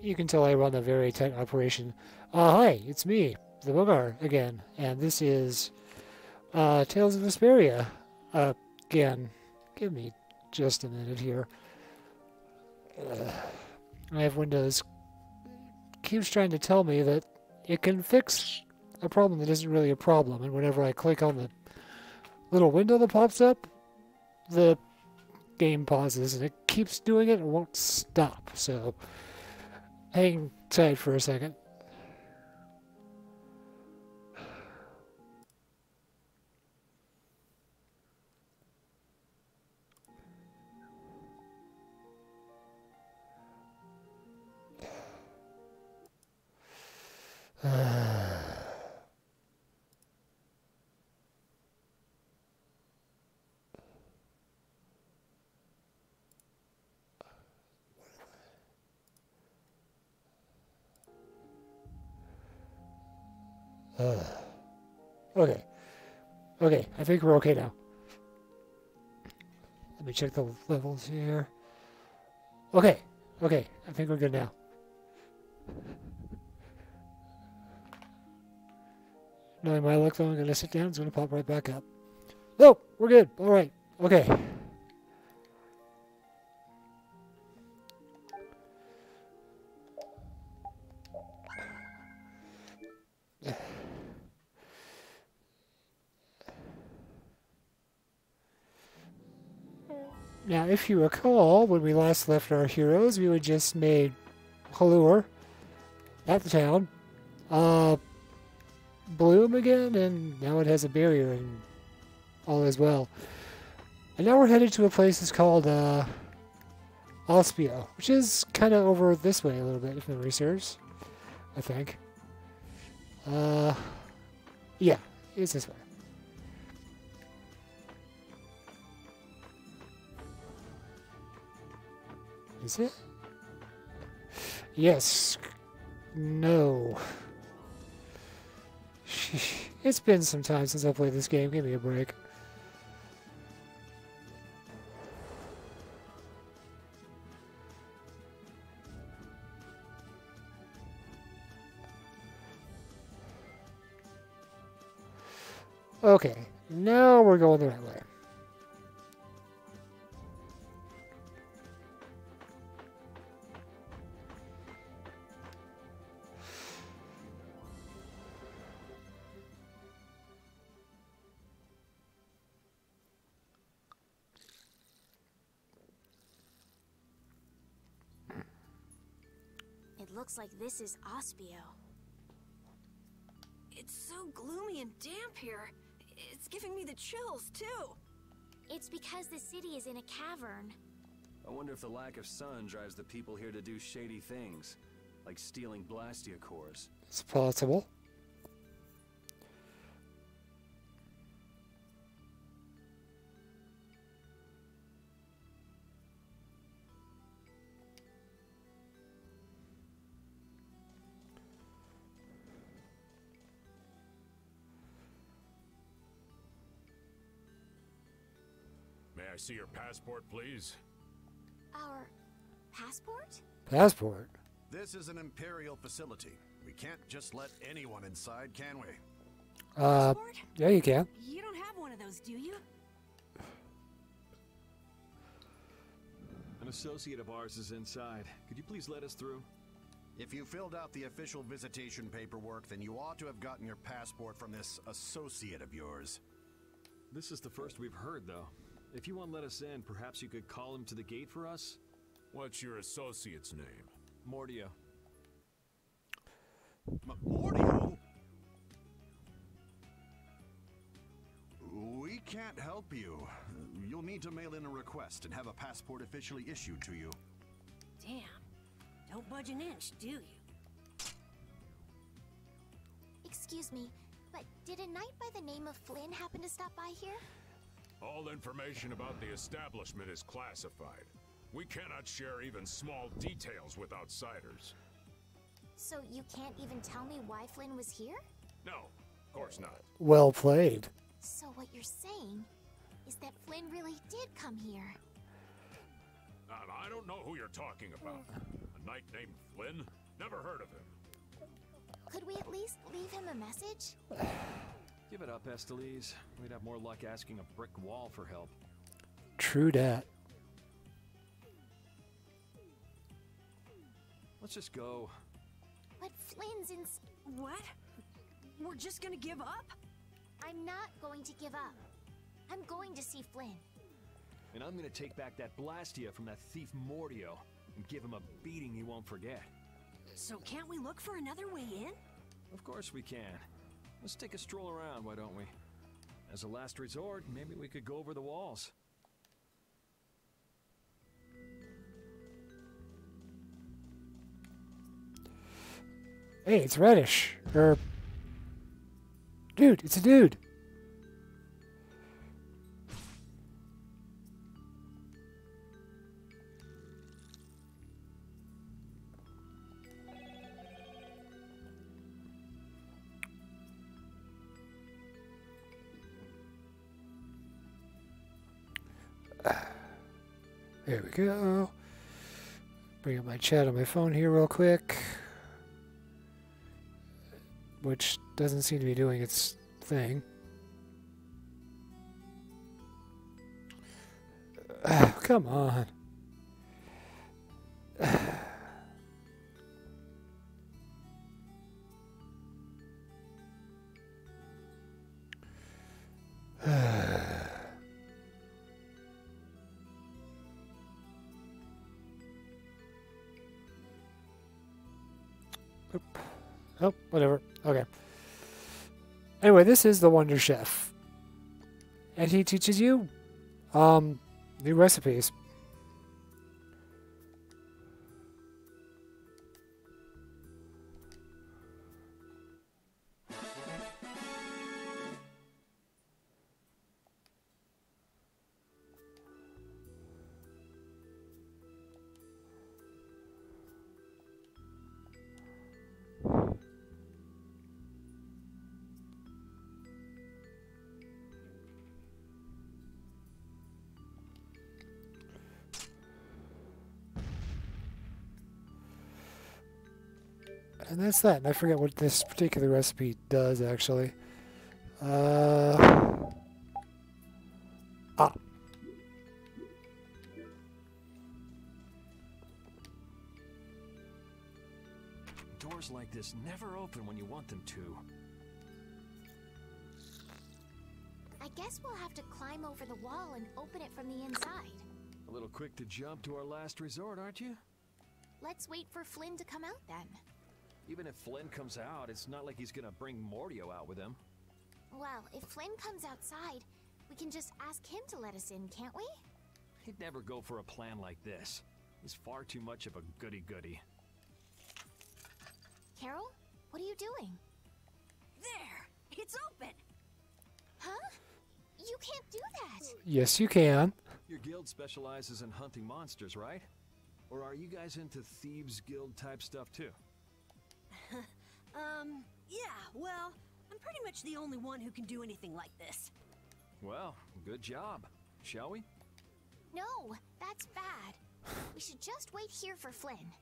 You can tell I run a very tight operation. Hi, it's me, the Bogar, again, and this is Tales of Vesperia. Again, give me just a minute here. I have Windows keeps trying to tell me that it can fix a problem that isn't really a problem, and whenever I click on the little window that pops up, the game pauses, and it keeps doing it and won't stop. So, hang tight for a second. Okay. Okay, I think we're okay now. Let me check the levels here. Okay. Okay, I think we're good now. Knowing my luck, though, I'm going to sit down. It's going to pop right back up. No, we're good. All right. Okay. Now, if you recall, when we last left our heroes, we had just made Halur at the town bloom again, and now it has a barrier and all as well. And now we're headed to a place that's called Ospio, which is kind of over this way a little bit, if memory serves, I think. Yeah, it's this way. Is it? Yes. No. It's been some time since I played this game. Give me a break. Okay, now we're going the right way. It looks like this is Ospio. It's so gloomy and damp here. It's giving me the chills, too. It's because the city is in a cavern. I wonder if the lack of sun drives the people here to do shady things, like stealing Blastia cores. It's possible. May I see your passport, please? Our passport? Passport? This is an Imperial facility. We can't just let anyone inside, can we? Passport? Yeah, you can. You don't have one of those, do you? An associate of ours is inside. Could you please let us through? If you filled out the official visitation paperwork, then you ought to have gotten your passport from this associate of yours. This is the first we've heard, though. If you won't let us in, perhaps you could call him to the gate for us? What's your associate's name? Mordio. Mordio? We can't help you. You'll need to mail in a request and have a passport officially issued to you. Damn. Don't budge an inch, do you? Excuse me, but did a knight by the name of Flynn happen to stop by here? All information about the establishment is classified. We cannot share even small details with outsiders. So you can't even tell me why Flynn was here? No, of course not. Well played. So what you're saying is that Flynn really did come here. I don't know who you're talking about. A knight named Flynn? Never heard of him. Could we at least leave him a message? Give it up, Estelise. We'd have more luck asking a brick wall for help. True dat. Let's just go. But Flynn's in... What? We're just gonna give up? I'm not going to give up. I'm going to see Flynn. And I'm gonna take back that Blastia from that thief Mordio and give him a beating he won't forget. So can't we look for another way in? Of course we can. Let's take a stroll around, why don't we? As a last resort, maybe we could go over the walls. Hey, it's Reddish. Dude, it's a dude. There we go. Bring up my chat on my phone here real quick. Which doesn't seem to be doing its thing. Come on. Oh, whatever. Okay. Anyway, this is the Wonder Chef. And he teaches you new recipes. And that's that. And I forget what this particular recipe does, actually. Doors like this never open when you want them to. I guess we'll have to climb over the wall and open it from the inside. A little quick to jump to our last resort, aren't you? Let's wait for Flynn to come out then. Even if Flynn comes out, it's not like he's gonna bring Mordio out with him. Well, if Flynn comes outside, we can just ask him to let us in, can't we? He'd never go for a plan like this. He's far too much of a goody-goody. Carol, what are you doing? There! It's open! Huh? You can't do that! Yes, you can. Your guild specializes in hunting monsters, right? Or are you guys into Thieves Guild type stuff too? Yeah, well, I'm pretty much the only one who can do anything like this. Well, good job. Shall we? No, that's bad. We should just wait here for Flynn.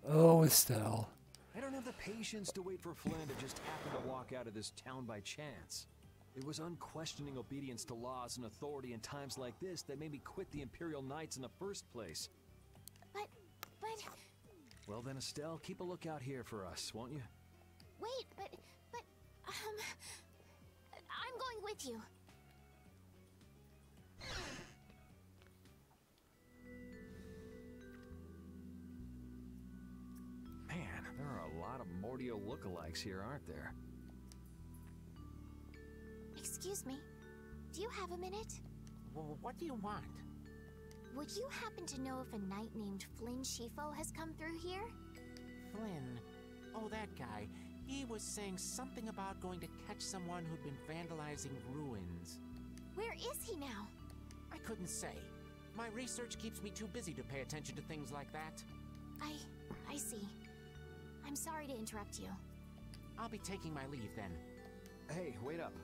Oh, Estelle. I don't have the patience to wait for Flynn to just happen to walk out of this town by chance. It was unquestioning obedience to laws and authority in times like this that made me quit the Imperial Knights in the first place. But... Well then, Estelle, keep a lookout here for us, won't you? Wait, but... I'm going with you. Man, there are a lot of Mordio lookalikes here, aren't there? Excuse me. Do you have a minute? Well, what do you want? Would you happen to know if a knight named Flynn Shifo has come through here? Flynn? Oh, that guy. He was saying something about going to catch someone who'd been vandalizing ruins. Where is he now? I couldn't say. My research keeps me too busy to pay attention to things like that. I see. I'm sorry to interrupt you. I'll be taking my leave then. Hey, wait up.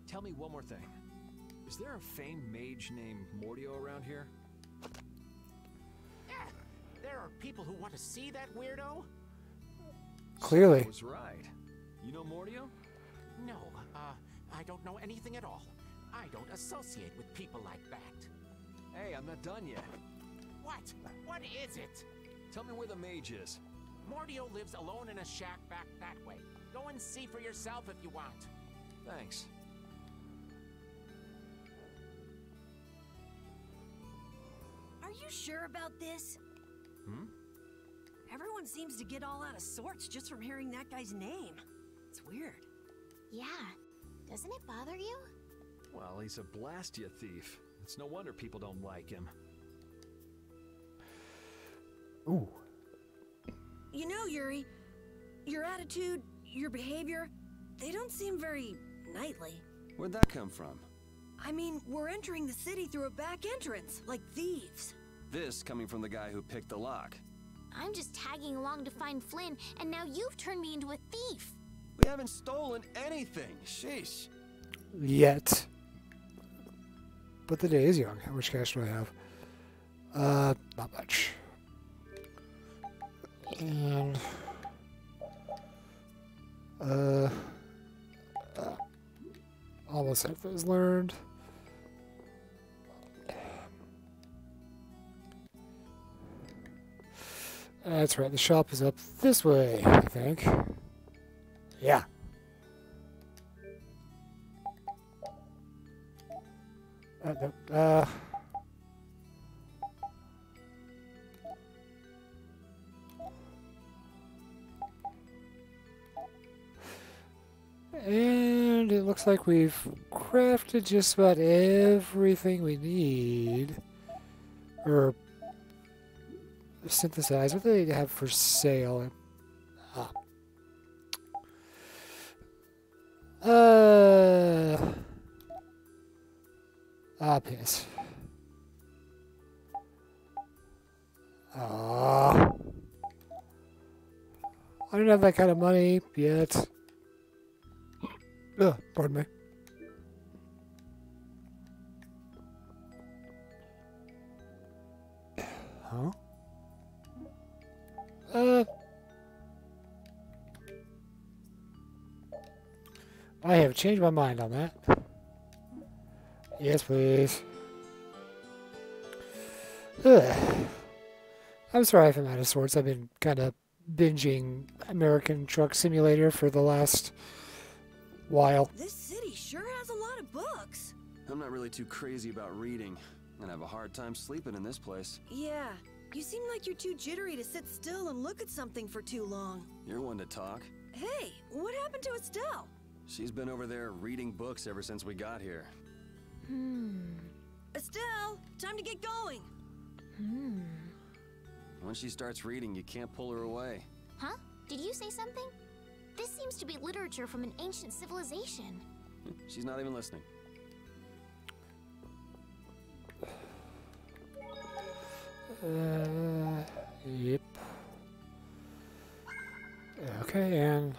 Tell me one more thing. Is there a famed mage named Mordio around here? There people who want to see that weirdo? Clearly. I was right. You know Mordio? No, I don't know anything at all. I don't associate with people like that. Hey, I'm not done yet. What? What is it? Tell me where the mage is. Mordio lives alone in a shack back that way. Go and see for yourself if you want. Thanks. Are you sure about this? Hmm? Everyone seems to get all out of sorts just from hearing that guy's name. It's weird. Yeah. Doesn't it bother you? Well, he's a Blastia thief. It's no wonder people don't like him. Ooh. You know, Yuri, your attitude, your behavior, they don't seem very knightly. Where'd that come from? I mean, we're entering the city through a back entrance, like thieves. This coming from the guy who picked the lock. I'm just tagging along to find Flynn, and now you've turned me into a thief. We haven't stolen anything. Sheesh. Yet. But the day is young. How much cash do I have? Not much. And almost have those learned. That's right, the shop is up this way, I think. Yeah. And it looks like we've crafted just about everything we need. Or synthesized. What do they have for sale? Piss. I don't have that kind of money yet. Pardon me. Huh? I have changed my mind on that. Yes, please. I'm sorry if I'm out of sorts. I've been kind of binging American Truck Simulator for the last while. This city sure has a lot of books. I'm not really too crazy about reading, and I have a hard time sleeping in this place. Yeah, you seem like you're too jittery to sit still and look at something for too long. You're one to talk. Hey, what happened to Estelle? She's been over there reading books ever since we got here. Estelle, time to get going. When she starts reading, you can't pull her away. Huh? Did you say something? This seems to be literature from an ancient civilization. She's not even listening. Yep. Okay, and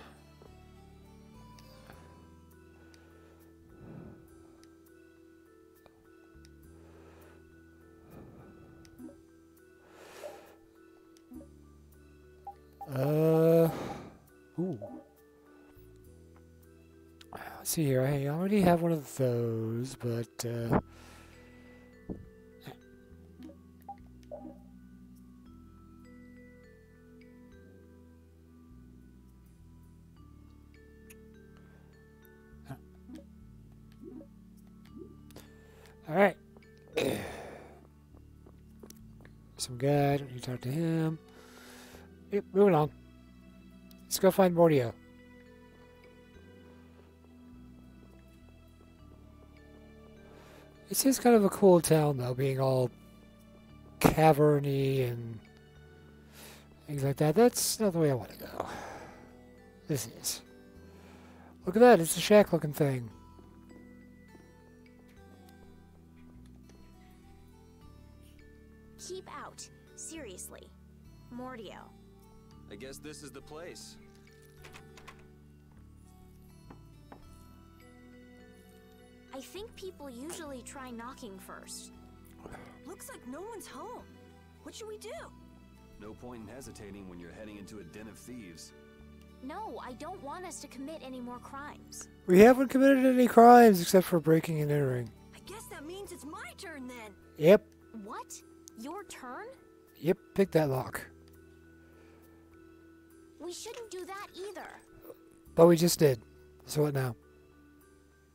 ooh. Let's see here. I already have one of those, but all right. Some guy. Don't need to talk to him. Yep, moving on. Let's go find Mordio. This is kind of a cool town, though, being all caverny and things like that. That's not the way I want to go. This is. Look at that. It's a shack-looking thing. Keep out. Seriously. Mordio. I guess this is the place. I think people usually try knocking first. Looks like no one's home. What should we do? No point in hesitating when you're heading into a den of thieves. No, I don't want us to commit any more crimes. We haven't committed any crimes except for breaking and entering. I guess that means it's my turn then. Yep. What? Your turn? Yep, pick that lock. We shouldn't do that either. But we just did. So what now?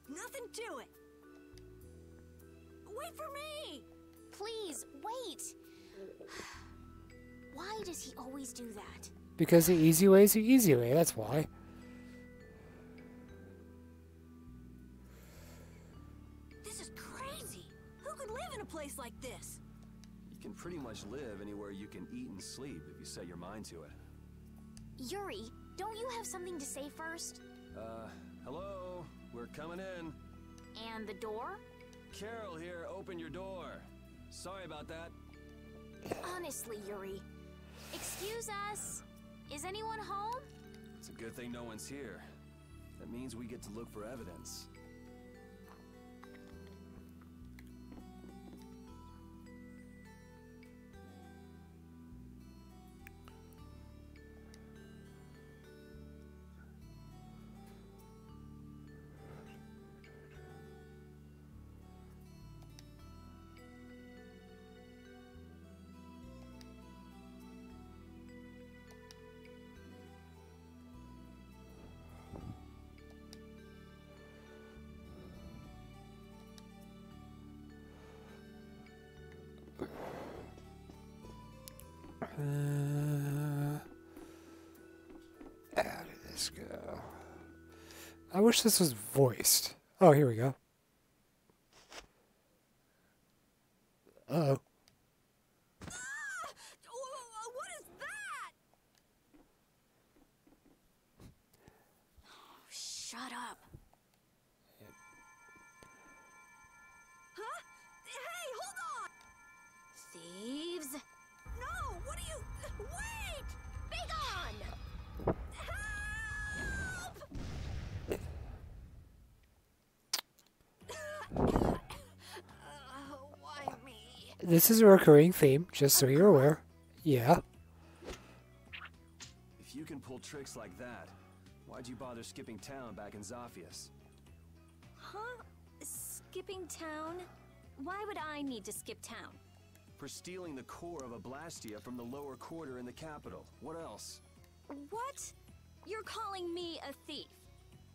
Nothing to it. Wait for me! Please, wait! Why does he always do that? Because the easy way is the easy way, that's why. This is crazy. Who could live in a place like this? You can pretty much live anywhere you can eat and sleep if you set your mind to it. Yuri, don't you have something to say first? Hello? We're coming in. And the door? Carol here, open your door. Sorry about that. Honestly, Yuri. Excuse us. Is anyone home? It's a good thing no one's here. That means we get to look for evidence. How did this go? I wish this was voiced. Oh, here we go. Uh-oh. What is that? Shut up. Huh? Hey, hold on! Thieves? No, what are you... Wait! Be gone! Why me? This is a recurring theme, just so you're aware. Yeah. If you can pull tricks like that, why'd you bother skipping town back in Zophius? Huh? Skipping town? Why would I need to skip town? For stealing the core of a Blastia from the lower quarter in the capital. What else? What? You're calling me a thief?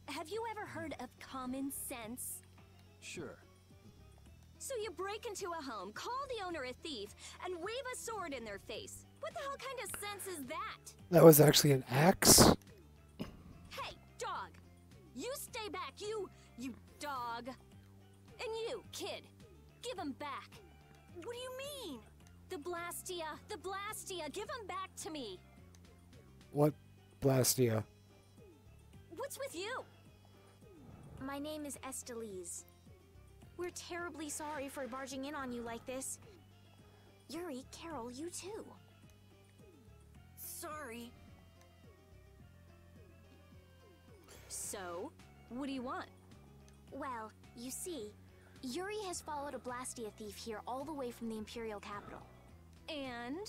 Have you ever heard of common sense? Sure. So you break into a home, call the owner a thief, and wave a sword in their face. What the hell kind of sense is that? That was actually an axe. Hey, dog! You stay back, you dog! And you, kid, give him back. What do you mean? The Blastia, give him back to me. What Blastia? What's with you? My name is Estelise. We're terribly sorry for barging in on you like this. Yuri, Carol, you too. Sorry. So, what do you want? Well, you see, Yuri has followed a Blastia thief here all the way from the Imperial capital. And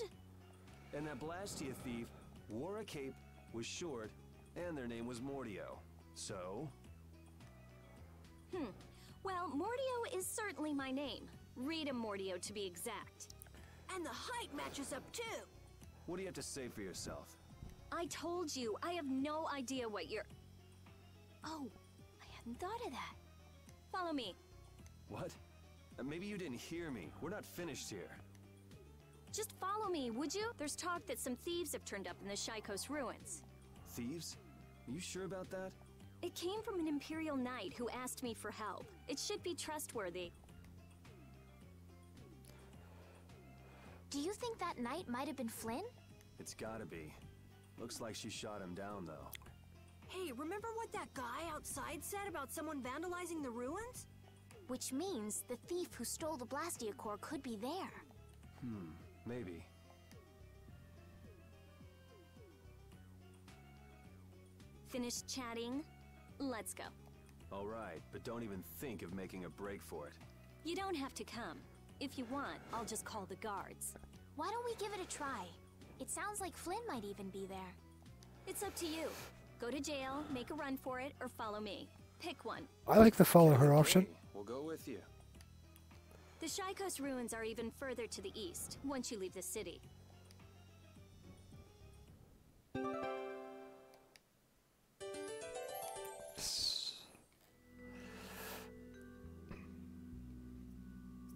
that Blastia thief wore a cape, was short, and their name was Mordio. So? Well, Mordio is certainly my name. Rita Mordio, to be exact. And the height matches up too. What do you have to say for yourself? I told you, I have no idea what you're... Oh, I hadn't thought of that. Follow me. What? Maybe you didn't hear me. We're not finished here. Just follow me, would you? There's talk that some thieves have turned up in the Shaikos ruins. Thieves? Are you sure about that? It came from an Imperial Knight who asked me for help. It should be trustworthy. Do you think that knight might have been Flynn? It's gotta be. Looks like she shot him down, though. Hey, remember what that guy outside said about someone vandalizing the ruins? Which means the thief who stole the Blastia core could be there. Maybe. Finished chatting? Let's go. All right, but don't even think of making a break for it. You don't have to come. If you want, I'll just call the guards. Why don't we give it a try? It sounds like Flynn might even be there. It's up to you. Go to jail, make a run for it, or follow me. Pick one. I like the follow her option. We'll go with you. The Shy Coast ruins are even further to the east, once you leave the city.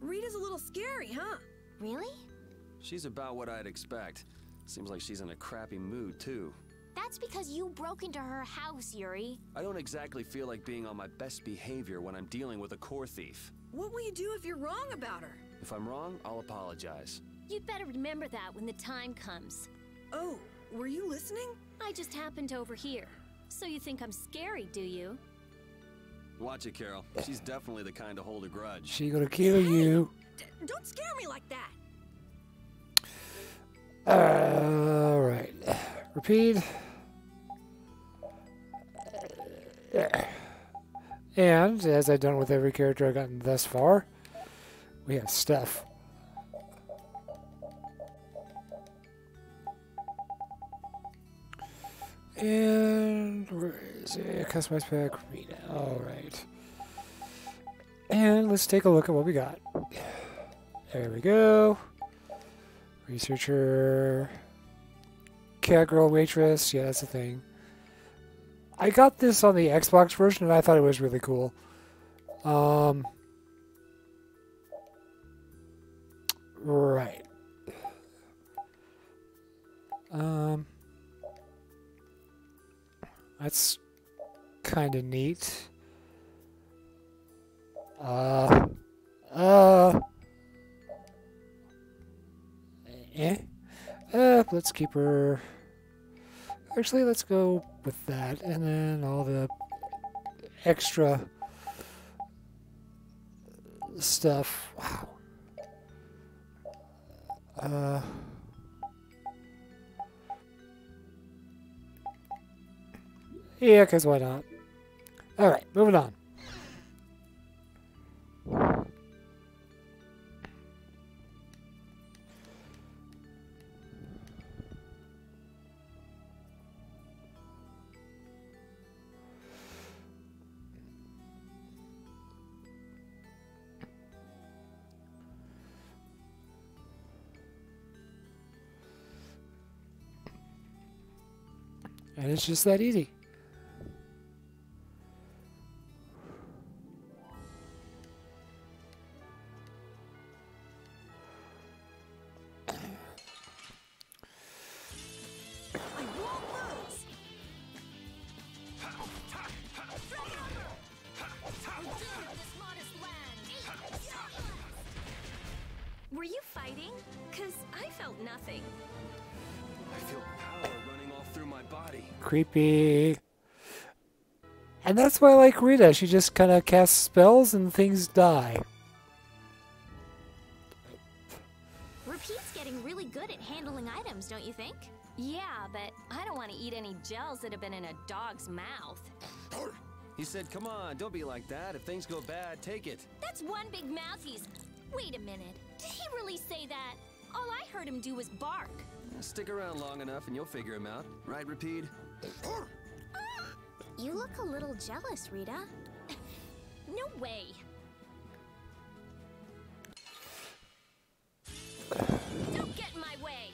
Rita's a little scary, huh? Really? She's about what I'd expect. Seems like she's in a crappy mood, too. That's because you broke into her house, Yuri. I don't exactly feel like being on my best behavior when I'm dealing with a core thief. What will you do if you're wrong about her? If I'm wrong, I'll apologize. You'd better remember that when the time comes. Oh, were you listening? I just happened to overhear. So you think I'm scary, do you? Watch it, Carol. She's definitely the kind to hold a grudge. She gonna kill you. Don't scare me like that. Alright. Repeat. And, as I've done with every character I've gotten thus far, we have stuff. And where is it? Customize pack. Read. Alright. And let's take a look at what we got. There we go. Researcher. Cat girl waitress. Yeah, that's the thing. I got this on the Xbox version and I thought it was really cool. Right. That's kind of neat. Let's keep her. Actually, let's go with that, and then all the extra stuff. Wow. Yeah, because why not? Alright, moving on. And it's just that easy. Were you fighting? 'Cause I felt nothing. I feel power running all through my body. Creepy. And that's why I like Rita. She just kind of casts spells and things die. Repeat's getting really good at handling items, don't you think? Yeah, but I don't want to eat any gels that have been in a dog's mouth. He said, come on, don't be like that. If things go bad, take it. That's one big mouth he's... Wait a minute. Did he really say that? All I heard him do was bark. Stick around long enough and you'll figure him out. Right, Rapide? You look a little jealous, Rita. No way. Don't get in my way.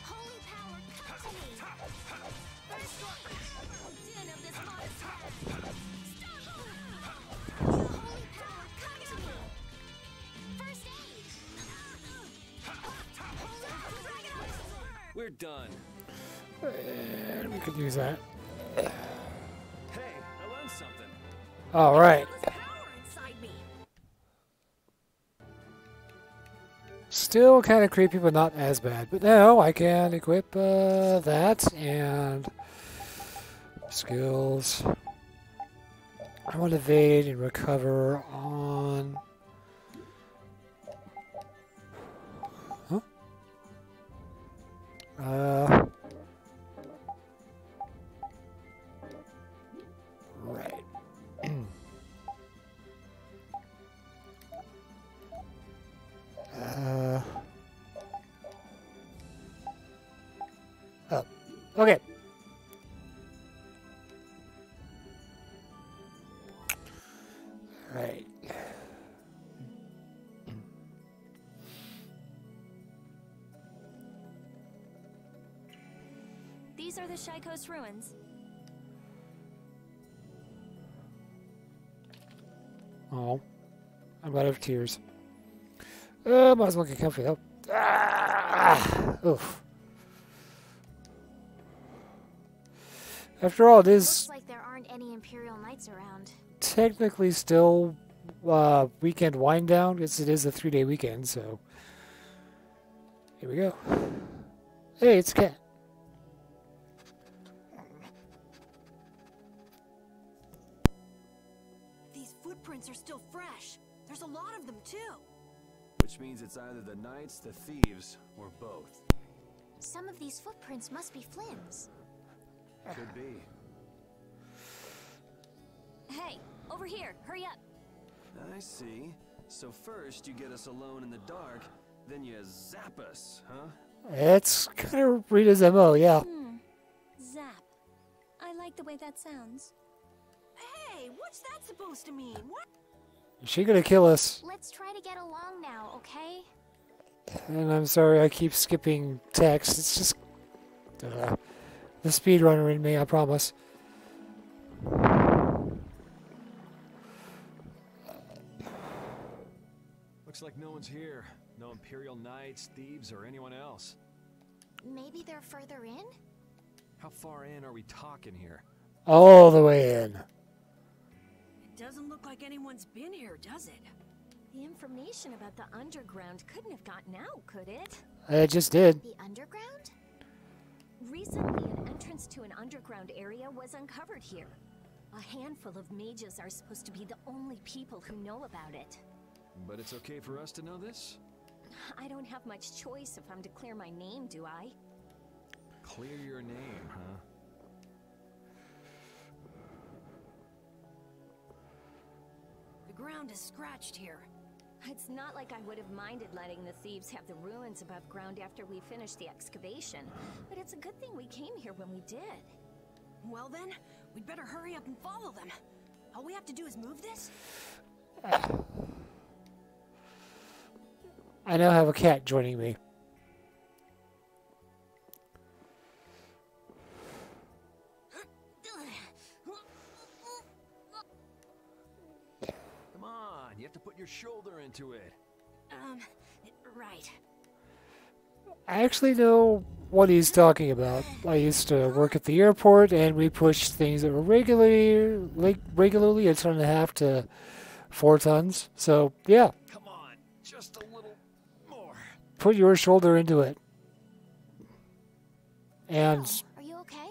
Holy power, come to me! First din of this monster! Stop! Holy power, come to me! First aid! We're done. And we could use that. Hey, I learned something. All right. There's power inside me. Still kind of creepy, but not as bad. But now I can equip that and skills. I want to evade and recover on. Huh? Right. Okay. Alright. These are the Shy Coast ruins. Oh. I'm out of tears. Might as well get comfy though. Oof. After all, it is Looks like there aren't any Imperial Knights around. technically still weekend wind down. It is a 3-day weekend, so here we go. Hey, it's Cat. These footprints are still fresh. There's a lot of them, too. Which means it's either the knights, the thieves, or both. Some of these footprints must be Flynn's. Could be. Hey, over here, hurry up. I see. So first you get us alone in the dark, then you zap us, huh? It's kind of Rita's MO, yeah. Zap. I like the way that sounds. Hey, what's that supposed to mean? What? Is she gonna kill us? Let's try to get along now, okay? And I'm sorry, I keep skipping text. It's just the speedrunner in me, I promise. Looks like no one's here. No Imperial Knights, thieves, or anyone else. Maybe they're further in? How far in are we talking here? All the way in. It doesn't look like anyone's been here, does it? The information about the underground couldn't have gotten out, could it? I just did. The underground? Recently, an entrance to an underground area was uncovered here. A handful of mages are supposed to be the only people who know about it. But it's okay for us to know this? I don't have much choice if I'm to clear my name, do I? Clear your name, huh? The ground is scratched here. It's not like I would have minded letting the thieves have the ruins above ground after we finished the excavation, but it's a good thing we came here when we did. Well then, we'd better hurry up and follow them. All we have to do is move this? I now have a cat joining me. Come on, you have to put your shoulder into it. Right. I actually know what he's talking about. I used to work at the airport, and we pushed things that were regularly a ton and a half to 4 tons. So, yeah. Come on, just a little more. Put your shoulder into it. And, Oh, are you okay?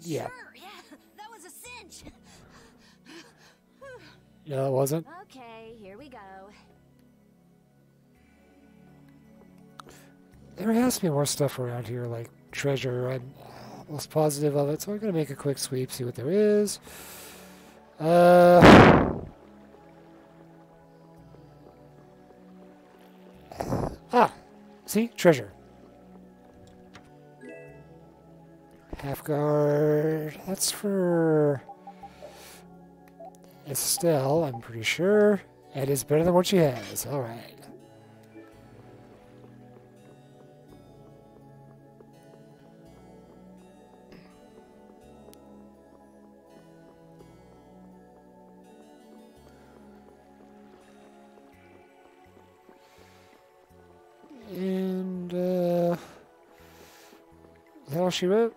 yeah. Sure, yeah, that was a cinch. No, it wasn't. Okay, here we go. There has to be more stuff around here, like treasure. I'm almost positive of it, so I'm going to make a quick sweep, see what there is. See? Treasure. Half guard. That's for Estelle, I'm pretty sure. It is better than what she has. Alright. And, is that all she wrote?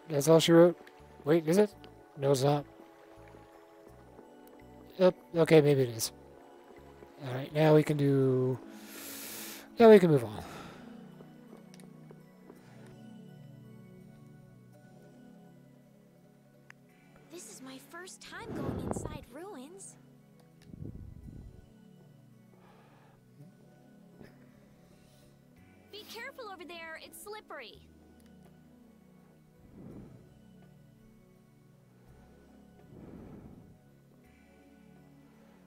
That's all she wrote? Wait, is it? No, it's not. Yep, okay, maybe it is. Alright, now we can do... Now we can move on. This is my first time going inside ruins. Be careful over there, it's slippery.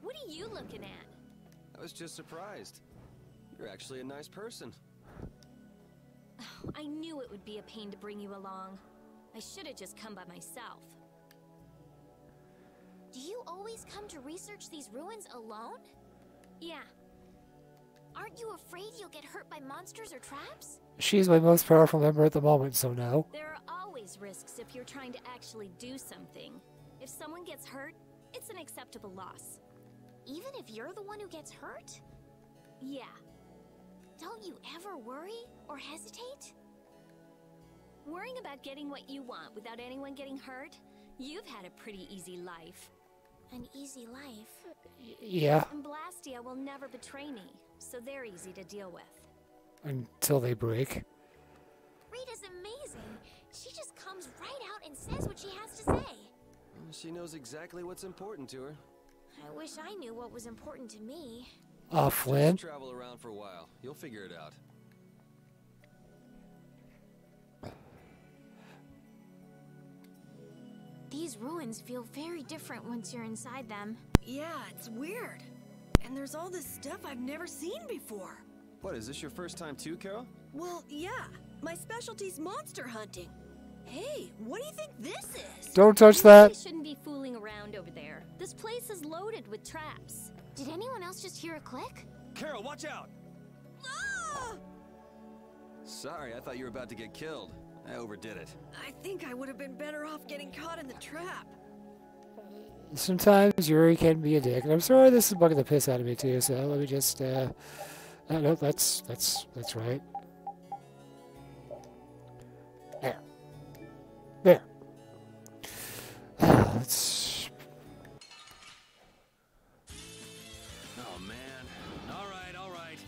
What are you looking at? I was just surprised. You're actually a nice person. I knew it would be a pain to bring you along. I should have just come by myself. Do you always come to research these ruins alone? Yeah. Aren't you afraid you'll get hurt by monsters or traps? She's my most powerful member at the moment, so no. There are always risks if you're trying to actually do something. If someone gets hurt, it's an acceptable loss. Even if you're the one who gets hurt? Yeah. Don't you ever worry or hesitate? Worrying about getting what you want without anyone getting hurt? You've had a pretty easy life. An easy life? Yeah. And Blastia will never betray me, so they're easy to deal with. Until they break. Rita's amazing. She just comes right out and says what she has to say. She knows exactly what's important to her. I wish I knew what was important to me. Flynn. Just travel around for a while. You'll figure it out. These ruins feel very different once you're inside them. Yeah, it's weird. And there's all this stuff I've never seen before. What, is this your first time too, Carol? Well, yeah. My specialty's monster hunting. Hey, what do you think this is? Don't touch You that. really shouldn't be fooling around over there. This place is loaded with traps. Did anyone else just hear a click? Carol, watch out! Ah! Sorry, I thought you were about to get killed. I overdid it. I think I would have been better off getting caught in the trap. Sometimes Yuri can be a dick, and I'm sorry this is bugging the piss out of me too. So let me just. No, that's right. There. There. Let's. Oh, man. All right, all right.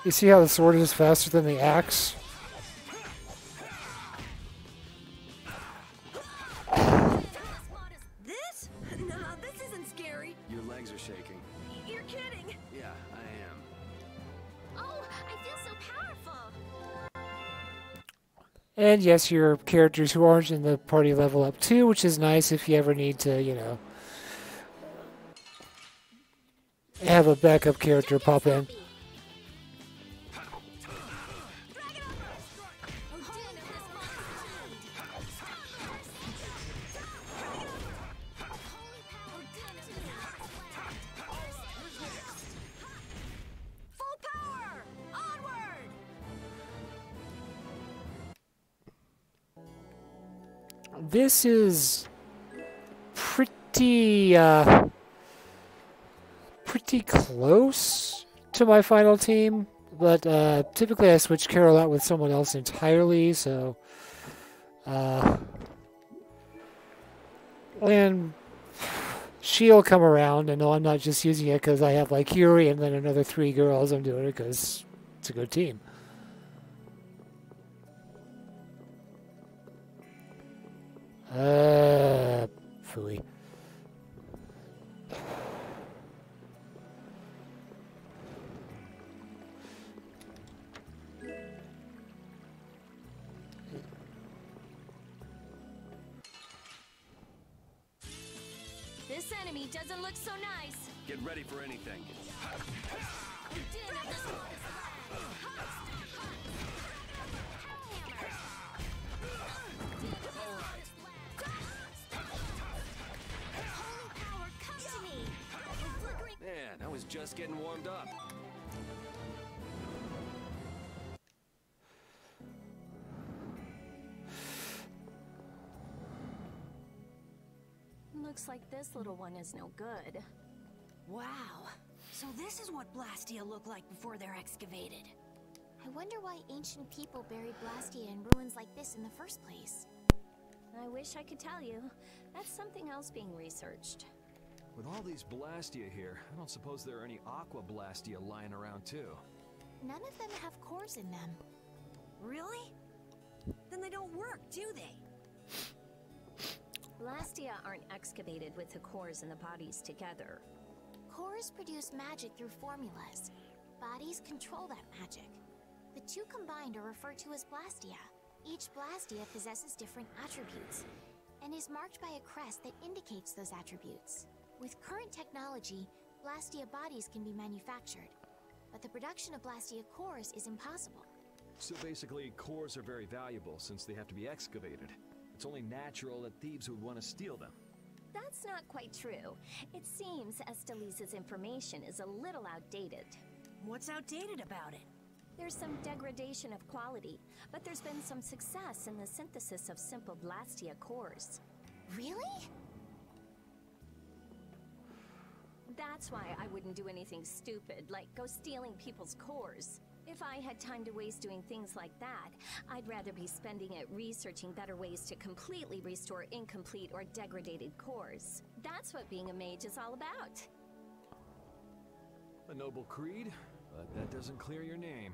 You see how the sword is faster than the axe? This? Nah, this isn't scary. Your legs are shaking. You're kidding. Yeah, I am. Oh, I feel so powerful. And yes, your characters who aren't in the party level up too, which is nice if you ever need to, you know, have a backup character pop in. This is pretty close to my final team, but typically I switch Carol out with someone else entirely, so and she'll come around, and no, I'm not just using it because I have like Yuri and then another 3 girls. I'm doing it because it's a good team. Phooey. This enemy doesn't look so nice. Get ready for anything. Man, I was just getting warmed up. Looks like this little one is no good. Wow. So this is what Blastia looked like before they're excavated. I wonder why ancient people buried Blastia in ruins like this in the first place. I wish I could tell you. That's something else being researched. With all these Blastia here, I don't suppose there are any Aqua Blastia lying around too. None of them have cores in them. Really? Then they don't work, do they? Blastia aren't excavated with the cores and the bodies together. Cores produce magic through formulas. Bodies control that magic. The two combined are referred to as Blastia. Each Blastia possesses different attributes. and is marked by a crest that indicates those attributes. With current technology, Blastia bodies can be manufactured, but the production of Blastia cores is impossible. So basically, cores are very valuable since they have to be excavated. It's only natural that thieves would want to steal them. That's not quite true. It seems Estelise's information is a little outdated. What's outdated about it? There's some degradation of quality, but there's been some success in the synthesis of simple Blastia cores. Really? That's why I wouldn't do anything stupid, like go stealing people's cores. If I had time to waste doing things like that, I'd rather be spending it researching better ways to completely restore incomplete or degraded cores. That's what being a mage is all about. A noble creed, but that doesn't clear your name.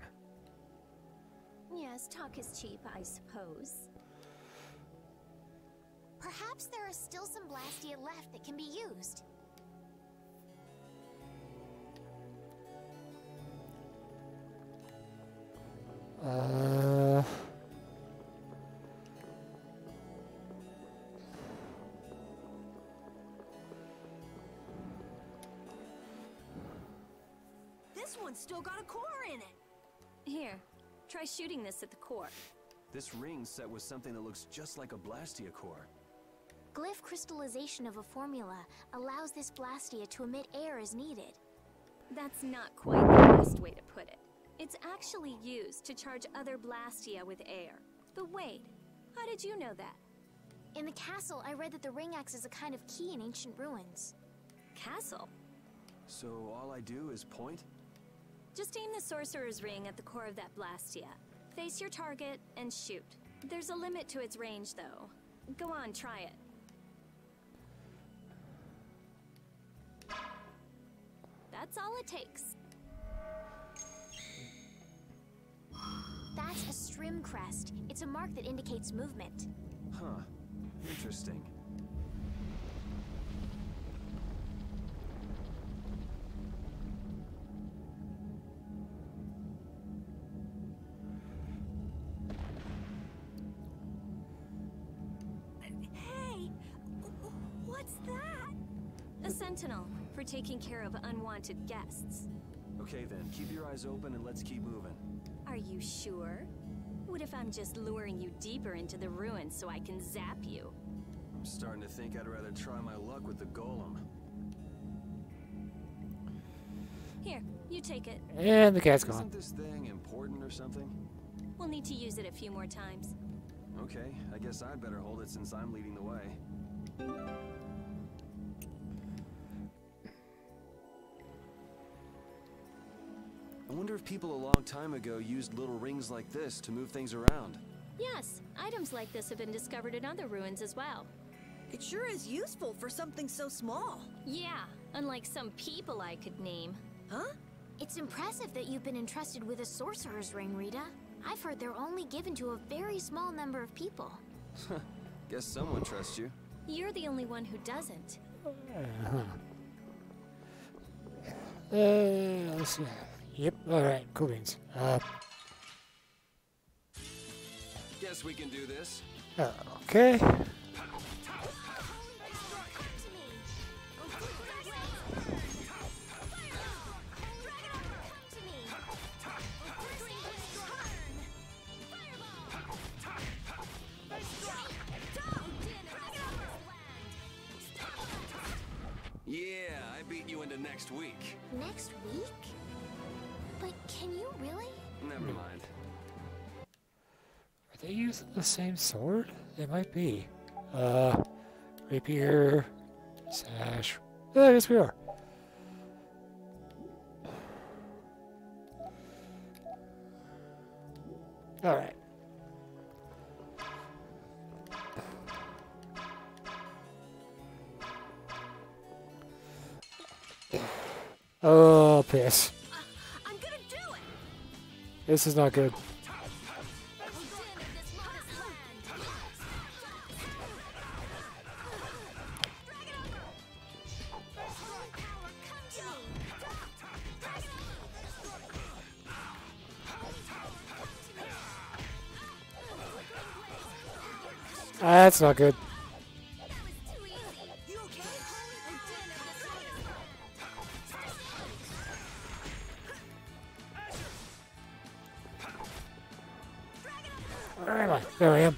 Yes, talk is cheap, I suppose. Perhaps there are still some Blastia left that can be used. This one's still got a core in it. Here, try shooting this at the core. This ring's set with something that looks just like a Blastia core. Glyph crystallization of a formula allows this Blastia to emit air as needed. That's not quite the best way to put it. It's actually used to charge other Blastia with air. But wait, how did you know that? In the castle, I read that the ring acts as a kind of key in ancient ruins. Castle? So all I do is point? Just aim the sorcerer's ring at the core of that Blastia. Face your target and shoot. There's a limit to its range, though. Go on, try it. That's all it takes. That's a Strim crest. It's a mark that indicates movement. Huh. Interesting. Hey! What's that? A sentinel, for taking care of unwanted guests. Okay then, keep your eyes open and let's keep moving. Are you sure? What if I'm just luring you deeper into the ruins so I can zap you? I'm starting to think I'd rather try my luck with the golem. Here, you take it. And the cat's gone. Isn't this thing important or something? We'll need to use it a few more times. Okay, I guess I'd better hold it since I'm leading the way. I wonder if people a long time ago used little rings like this to move things around. Yes, items like this have been discovered in other ruins as well. It sure is useful for something so small. Yeah, unlike some people I could name. Huh? It's impressive that you've been entrusted with a sorcerer's ring, Rita. I've heard they're only given to a very small number of people. Guess someone trusts you. You're the only one who doesn't. Let's see. Yep, alright, cool beans. Guess we can do this. Okay. Yeah, I beat you into next week. Next week? But can you really? Never mind. Are they using the same sword? They might be. Rapier. Sash. Oh, yes, we are. Alright. Oh, piss. I'm gonna do it! This is not good. That's not good. Where am I? There I am.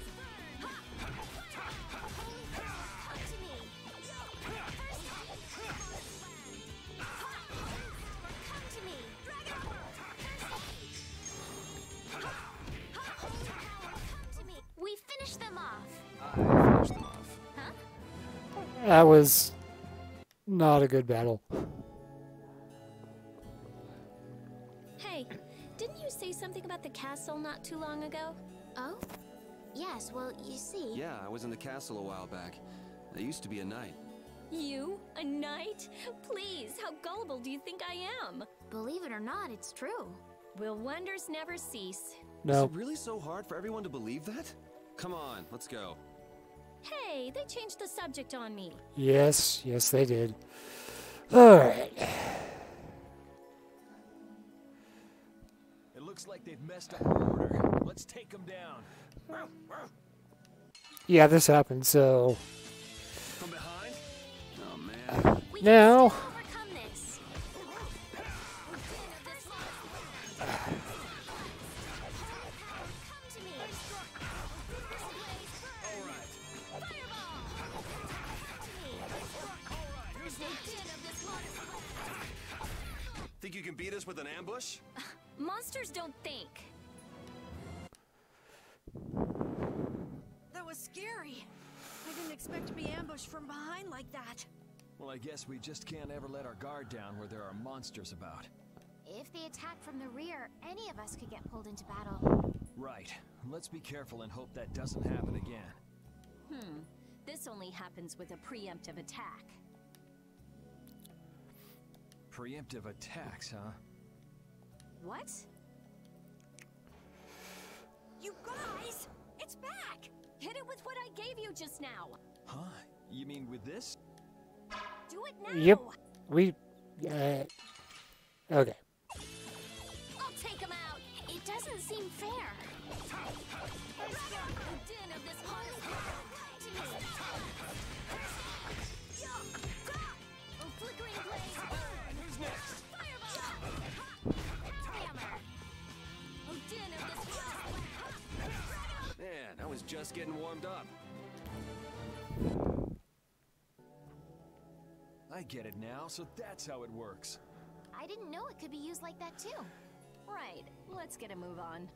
We finished them off. I finished them off. Huh? That was not a good battle. Hey, didn't you say something about the castle not too long ago? Oh? Yes, well, you see... Yeah, I was in the castle a while back. I used to be a knight. You? A knight? Please, how gullible do you think I am? Believe it or not, it's true. Will wonders never cease? Is No. it really so hard for everyone to believe that? Come on, let's go. Hey, they changed the subject on me. Yes, yes, they did. Alright. It looks like they've messed up our order. Let's take them down. Yeah, this happened, so. From behind? Oh, man. We Now. can still overcome this. Come to me. Think you can beat us with an ambush? Monsters don't think. That was scary. I didn't expect to be ambushed from behind like that. Well, I guess we just can't ever let our guard down where there are monsters about. If they attack from the rear, any of us could get pulled into battle. Right. Let's be careful and hope that doesn't happen again. This only happens with a preemptive attack. Preemptive attacks, huh? What? You guys! It's back! Hit it with what I gave you just now. Huh? You mean with this? Do it now. Yep. We. Okay. I'll take him out. It doesn't seem fair. Din of this horse. Oh, flickering blaze, burn! Who's next? Fireball! Hammer! Oh, din of this horse. Man, I was just getting warmed up. I get it now, so that's how it works. I didn't know it could be used like that, too. Right. Let's get a move on.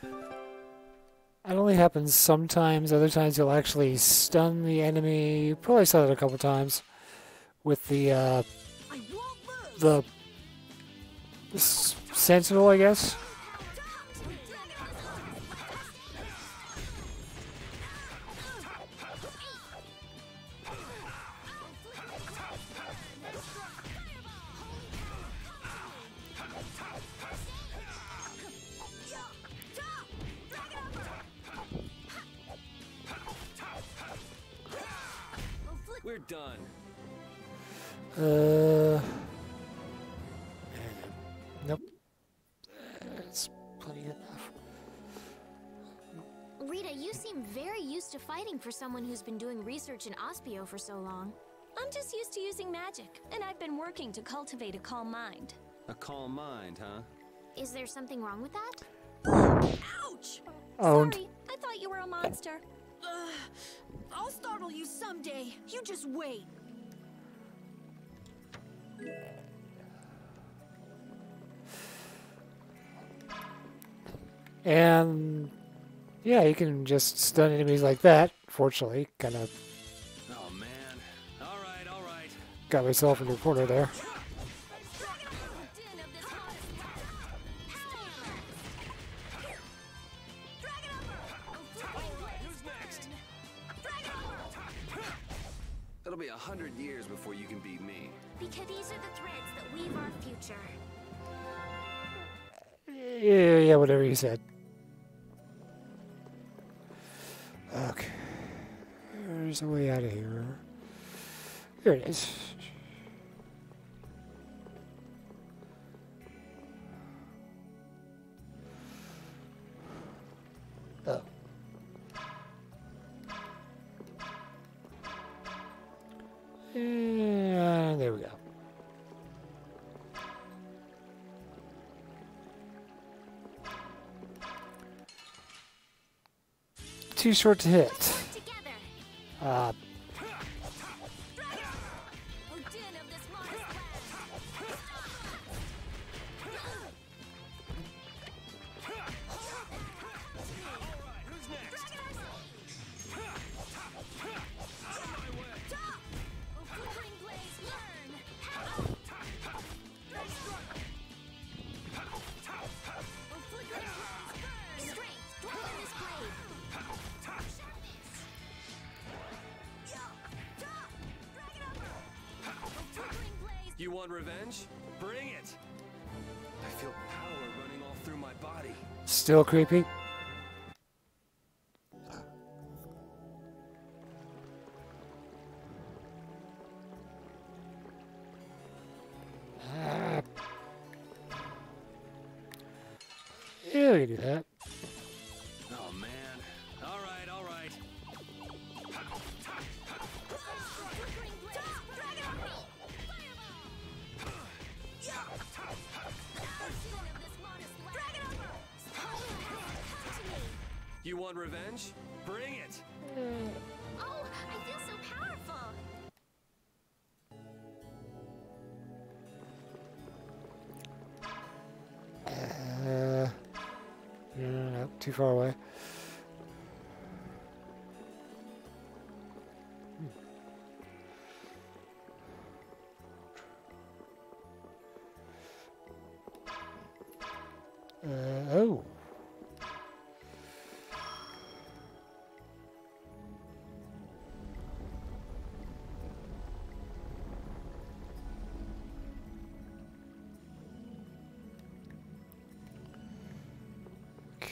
It only happens sometimes. Other times you'll actually stun the enemy. You probably saw that a couple times with the I won't lose! sentinel, I guess. We're done. Nope. That's plenty enough. Rita, you seem very used to fighting for someone who's been doing research in Ospio for so long. I'm just used to using magic, and I've been working to cultivate a calm mind. A calm mind, huh? Is there something wrong with that? Ouch! Owned. Sorry, I thought you were a monster. I'll startle you someday. You just wait. And yeah, you can just stun enemies like that. Fortunately, kind of Oh, man. All right. got myself into a corner there. Din of this horse. Who's next? It'll be 100 years before you can beat me. Because these are the threads that weave our future. Yeah, whatever you said. Okay. There's a way out of here. Here it is. Oh. And there we go. too short to hit. Together. Odin of this modest land. Who's next? Flickering blaze, learn. Flickering blaze, burn. Strength, dwell in this blade. Flickering blaze. You want revenge? Bring it! I feel power running all through my body. Still creepy. Yeah, we can do that. Oh man. Alright, alright. Flickering blaze, Odin of this modest land. You want revenge? Bring it! Oh, I feel so powerful. No, too far away. Oh.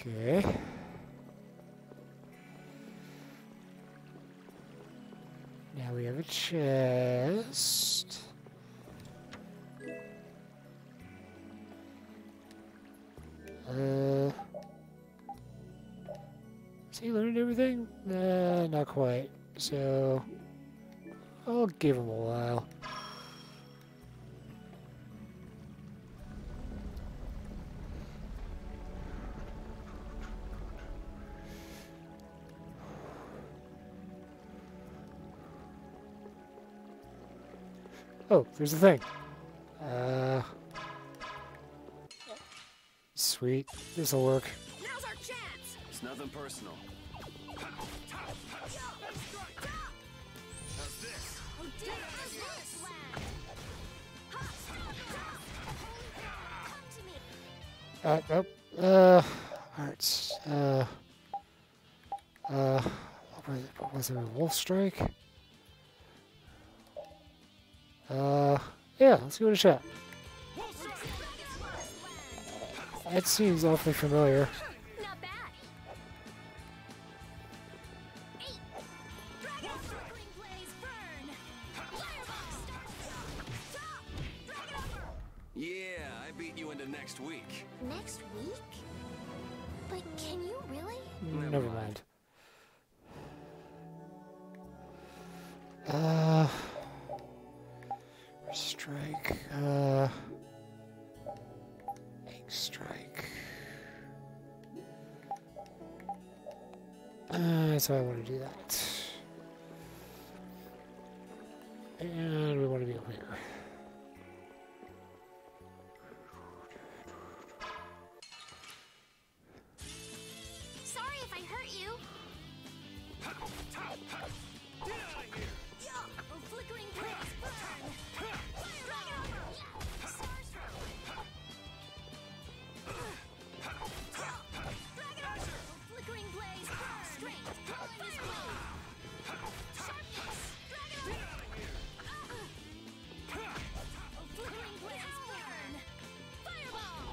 Okay. Now we have a chest. Has he learned everything? Nah, not quite. So I'll give him a while. Oh, there's the thing. Sweet. This'll work. Now's our chance. It's nothing personal. How's this? Odin of this modest land. Come to me. Alright. What was it? Wolf Strike? Yeah, let's give it a shot. That seems awfully familiar. Not bad. Flickering blaze, burn. Yeah, I beat you into next week. Next week? But can you really? Never mind. Strike. Egg strike. So I want to do that. And we want to be over here. Sorry if I hurt you. Flickering blaze, burn. Flickering blaze, burn. Strength, dwelling this blade. Sharpness. Flickering blaze, burn. Fireball.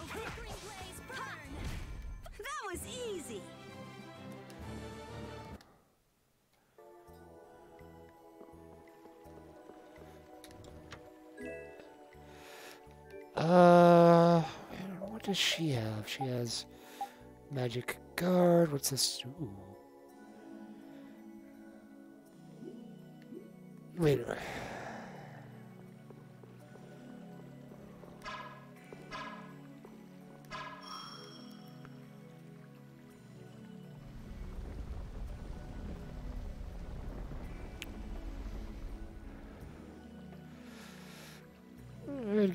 Flickering blaze, burn. That was easy. What does she have? She has magic guard. What's this? Ooh. Wait.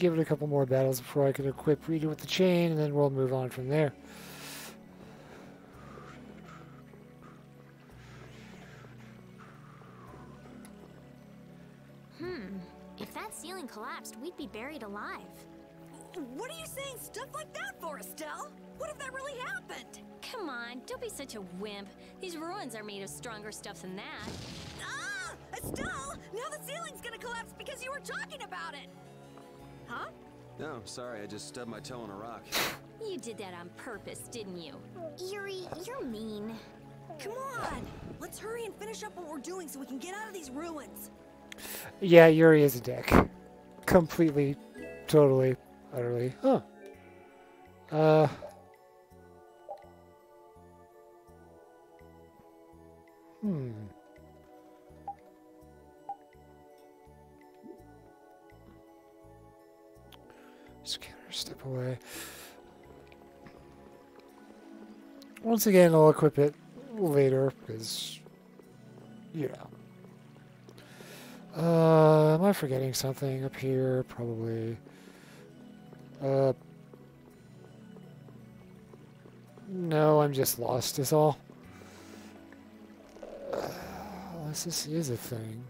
give it a couple more battles before I can equip Rita with the chain, and then we'll move on from there. If that ceiling collapsed, we'd be buried alive. What are you saying stuff like that for, Estelle? What if that really happened? Come on, don't be such a wimp. These ruins are made of stronger stuff than that. Ah! Estelle! Now the ceiling's gonna collapse because you were talking about it! Huh? No, sorry, I just stubbed my toe on a rock. You did that on purpose, didn't you? Yuri, you're mean. Come on! Let's hurry and finish up what we're doing so we can get out of these ruins. Yeah, Yuri is a dick. Completely, totally, utterly. Huh. Scanner, step away. Once again, I'll equip it later, because, you know. Am I forgetting something up here? Probably. No, I'm just lost is all. Unless this is a thing.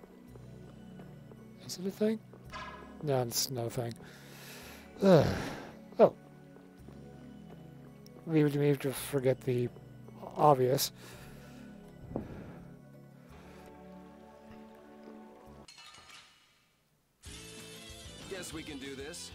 Is it a thing? No, it's not a thing. Oh. Leave me to forget the obvious. Guess we can do this.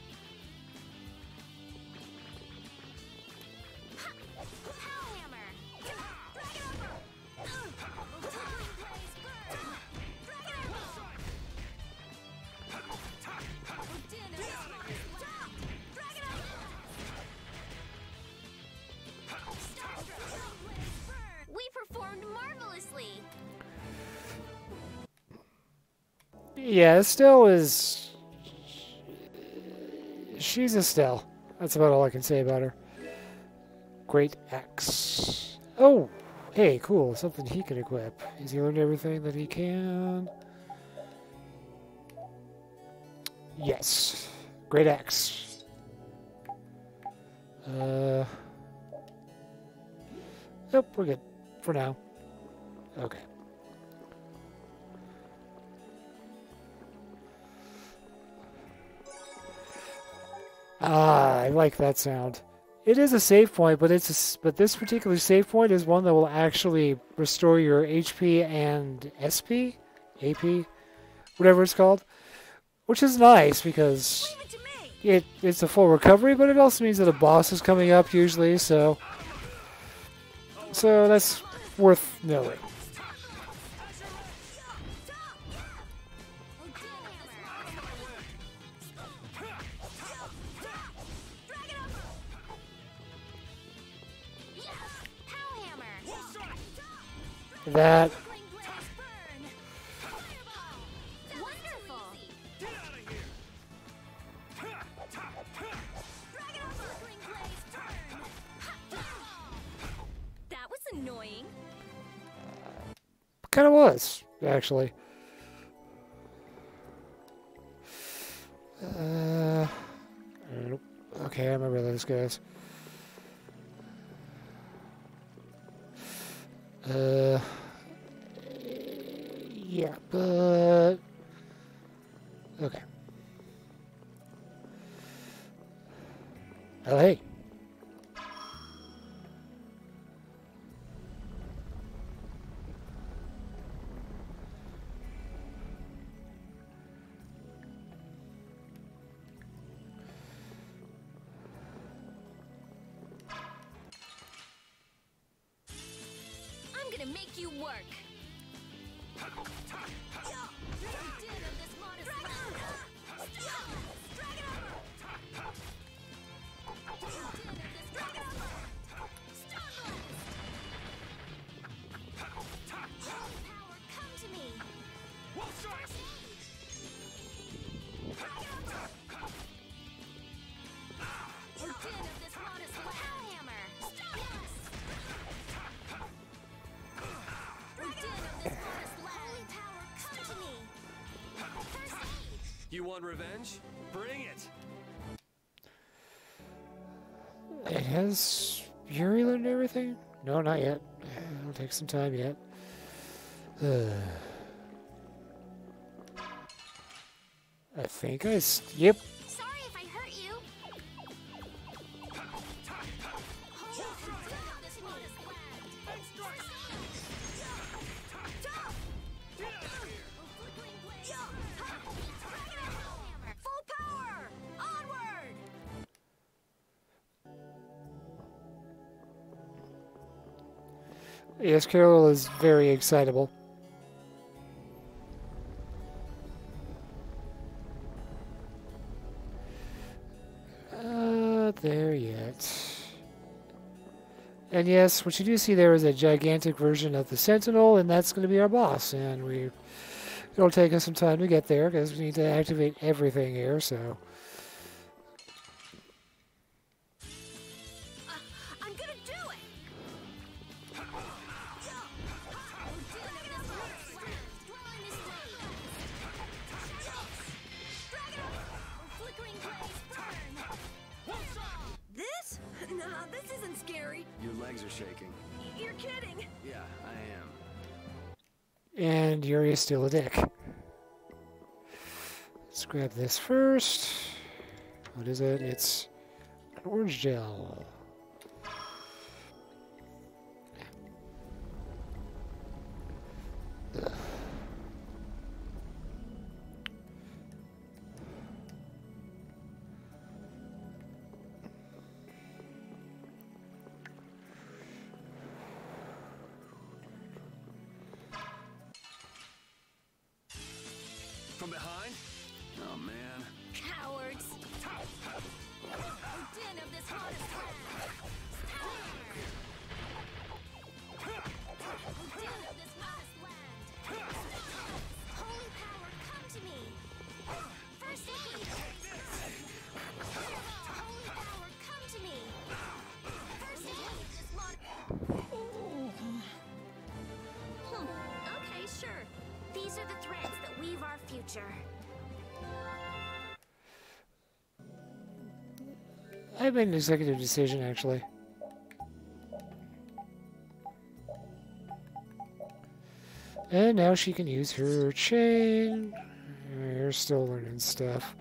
We performed marvelously. Yeah, Estelle is... She's Estelle. That's about all I can say about her. Great axe. Oh! Hey, cool. Something he can equip. Has he learned everything that he can? Yes. Great axe. Nope, we're good. For now. Okay. Ah, I like that sound. It is a save point, but but this particular save point is one that will actually restore your HP and SP, AP, whatever it's called, which is nice because it's a full recovery, but it also means that a boss is coming up usually, so that's worth knowing. That. That was annoying. Kind of was, actually. Okay, I remember those guys. Yeah, but... Okay. Oh, hey. I'm gonna make you work. You want revenge? Bring it! has Yuri learned everything? No, not yet. It'll take some time yet. I think yep. Sorry if I hurt you. Full power! Onward! Yes, Carol is very excitable. Not there yet. And yes, what you do see there is a gigantic version of the Sentinel, and that's going to be our boss. And it'll take us some time to get there because we need to activate everything here. So. I'm gonna do it! This? Nah, this isn't scary. Your legs are shaking. You're kidding. Yeah, I am. And Yuri is still a dick. Let's grab this first. What is it? It's an orange gel. Ugh. From behind? Oh, man. Cowards. Odin of this hottest land. Odin of this hottest land. Holy power, come to me. First aid. Holy power, come to me. First aid. This Okay, sure. These are the threads that weave our future. I made an executive decision, actually. And now she can use her chain. You're still learning stuff.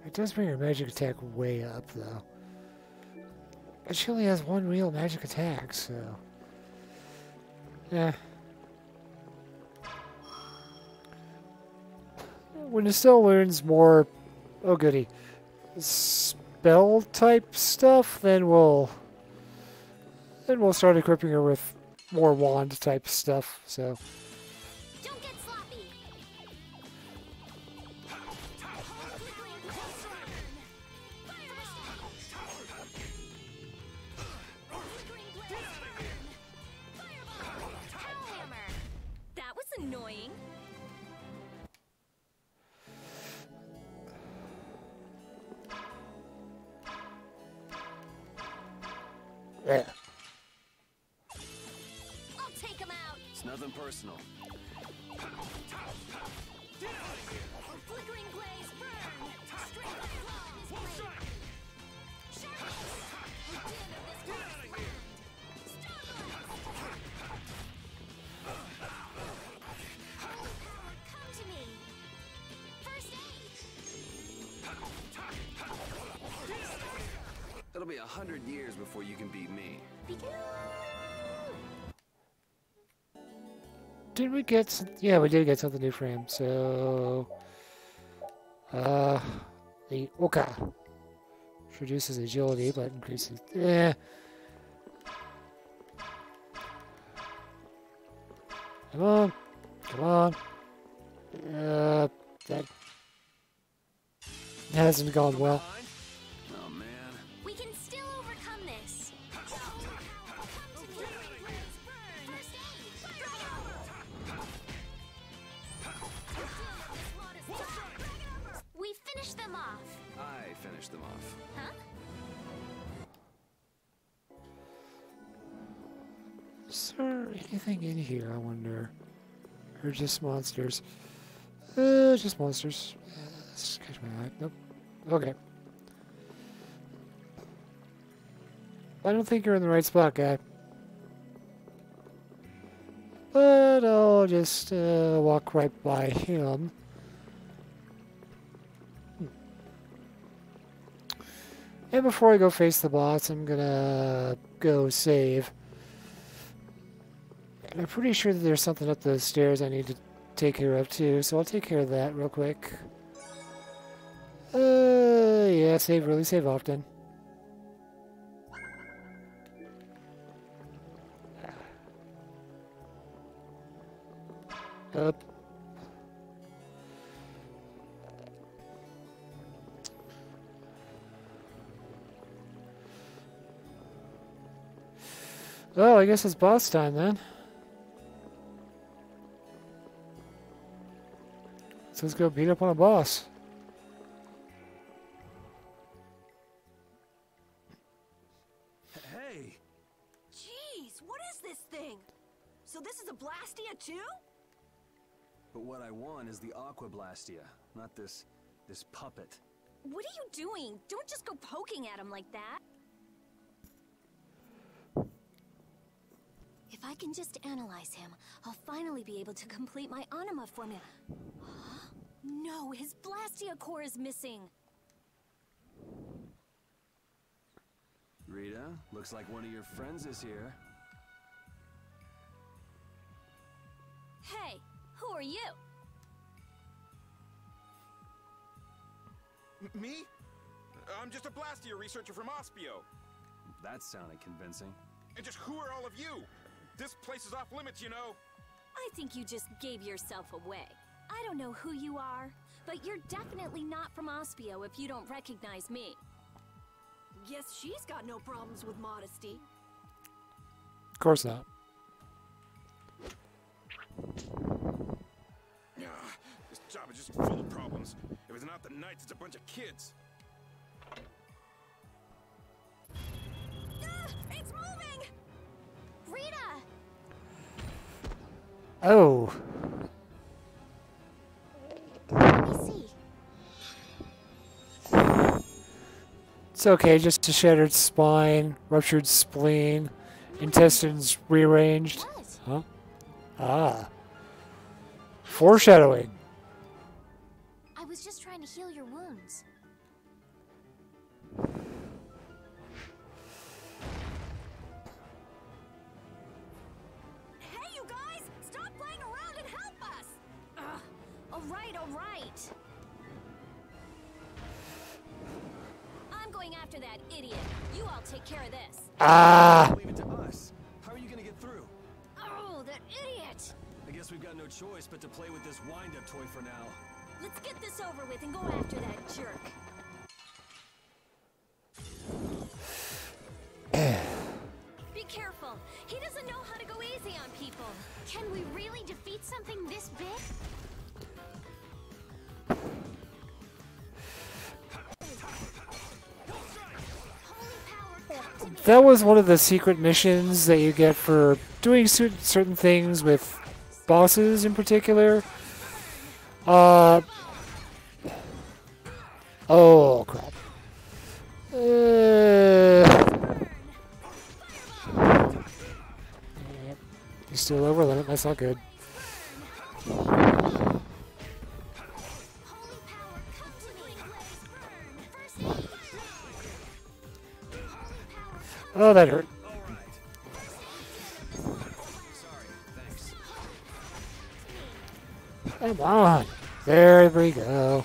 It does bring her magic attack way up, though. But she only has one real magic attack, so... Yeah. When Estelle learns more... Oh, goody. Spell-type stuff, then we'll start equipping her with more wand-type stuff, so... Don't get sloppy. That was annoying. Yeah. I'll take him out. It's nothing personal. Flickering blaze, burn. Straight up his blade. Sharp. Odin of this hottest land. Holy power, come to me. First aid. It'll be 100 years before you can beat me. Did we get some... Yeah, we did get something new for him, so... the Oka. Reduces agility, but increases... Come on. Come on. That hasn't gone well. Oh, man. We can still overcome this. We finished them off. I finished them off. Huh? Is there anything in here, I wonder? Or just monsters? Just monsters. Let's catch my eye. Nope. Okay. I don't think you're in the right spot, guy. But I'll just walk right by him. And before I go face the boss, I'm gonna go save. And I'm pretty sure that there's something up those stairs I need to take care of too, so I'll take care of that real quick. Yeah, save early, save often. Up. Oh, I guess it's boss time then. So let's go beat up on a boss. Hey! Jeez, what is this thing? So this is a Blastia too? But what I want is the Aqua Blastia, not this puppet. What are you doing? Don't just go poking at him like that. If I can just analyze him, I'll finally be able to complete my anima formula. Huh? No, his Blastia core is missing. Rita, looks like one of your friends is here. Hey, who are you? Me? I'm just a Blastia researcher from Ospio. That sounded convincing. And just who are all of you? This place is off limits, you know. I think you just gave yourself away. I don't know who you are, but you're definitely not from Ospio if you don't recognize me. Guess she's got no problems with modesty. Of course not. This job is just full of problems. If it's not the Knights, it's a bunch of kids. It's moving! Rita! Oh. Let me see. It's okay, just a shattered spine, ruptured spleen, intestines rearranged. What? Huh? Ah. Foreshadowing. I was just trying to heal your wounds. Hey, you guys! Stop playing around and help us! Ugh. All right, all right. I'm going after that idiot. You all take care of this. Ah. Leave it to us. How are you gonna get through? Oh, that idiot! I guess we've got no choice but to play with this wind-up toy for now. Let's get this over with and go after that jerk. Be careful. He doesn't know how to go easy on people. Can we really defeat something this big? That was one of the secret missions that you get for doing certain things with bosses in particular. Oh, crap. He's still over limit. That's not good. Oh, that hurt. Come on. There we go.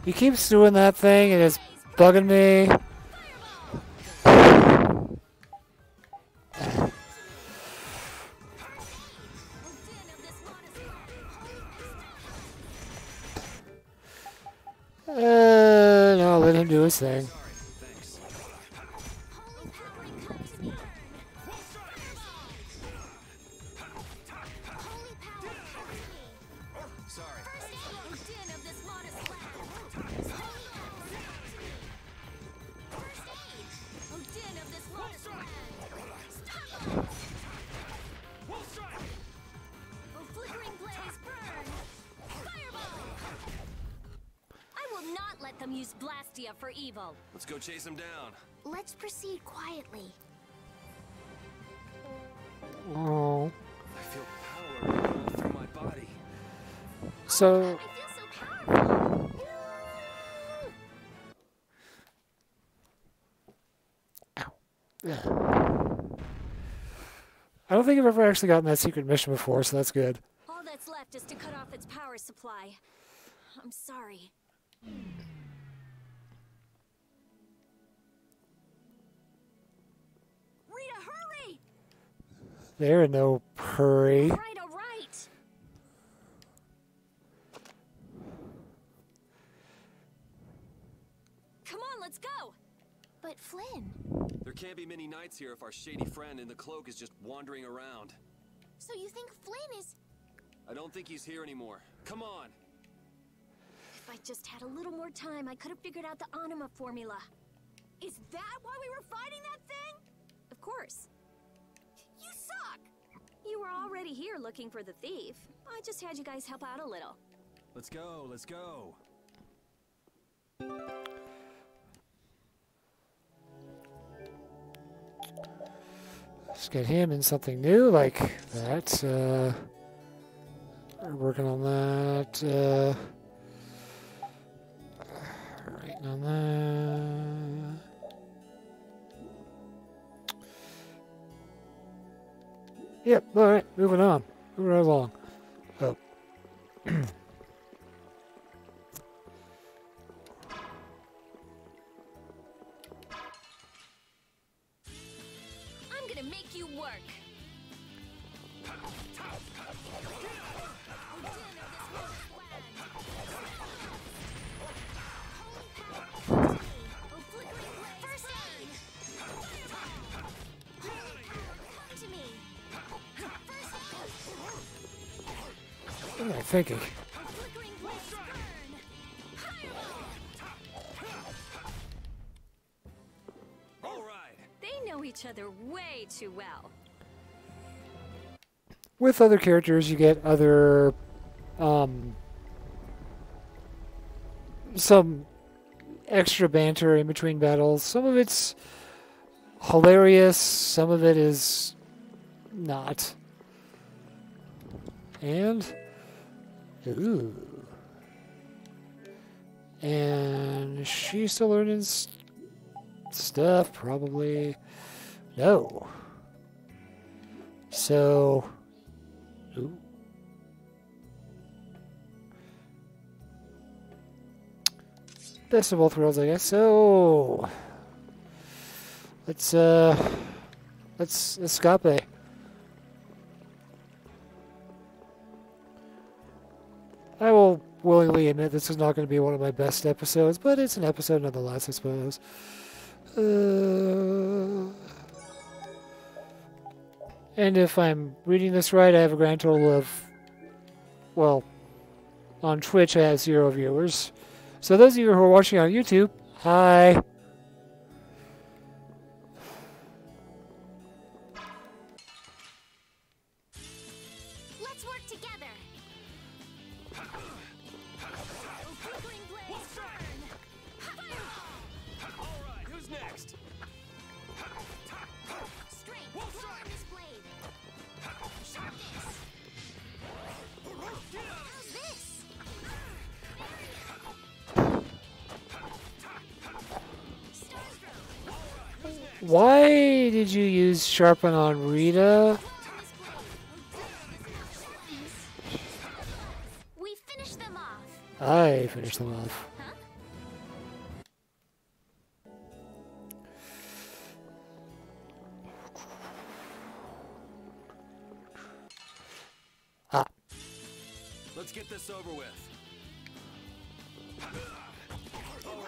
He keeps doing that thing and it's bugging me. let him do his thing. Sorry, thanks. Holy power encompass me. Holy power encompass me. Sorry. First aid. Oh, din of this modest land. Holy power encompass me. First aid. Oh, din of this modest land. Oh, flickering blaze, burn. Fireball. I will not let them use Blastia for evil. Let's go chase him down. Let's proceed quietly. Oh. I feel power running all through my body. So, I feel so powerful. I don't think I've ever actually gotten that secret mission before, so that's good. All that's left is to cut off its power supply. I'm sorry. Rita, hurry! They're in no hurry. All right. Come on, let's go. But Flynn, There can't be many nights here if our shady friend in the cloak is just wandering around. so you think Flynn is... I don't think he's here anymore. Come on. If I just had a little more time, I could have figured out the anima formula. Is that why we were fighting that thing? Of course. You suck! You were already here looking for the thief. I just had you guys help out a little. Let's go, let's go. Let's get him in something new like that. We're working on that. Writing on that. Yep, alright, moving on. Moving right along. Oh. I'm gonna make you work. Holy power encompass me. Oh, flickering blaze. First aid. Holy power, come to me. First aid. What am I thinking? Oh, flickering blaze, burn. All right. They know each other way too well. With other characters, you get other, some extra banter in between battles. Some of it's hilarious, some of it is not. And, ooh. And she's still learning stuff, probably. No. So, ooh. Best of both worlds, I guess. So, let's escape. I will willingly admit this is not going to be one of my best episodes, but it's an episode nonetheless, I suppose. And if I'm reading this right, I have a grand total of, well, on Twitch I have 0 viewers. So those of you who are watching on YouTube, hi. Let's work together. Oh, flickering blaze, burn. Fireball. All right, who's next? Strength, flow on this blade. Sharpness. How's this? Starstroke. Why did you use Sharpen on Rita? We finished them off. I finished them off. Huh? Ah, Let's get this over with. All right.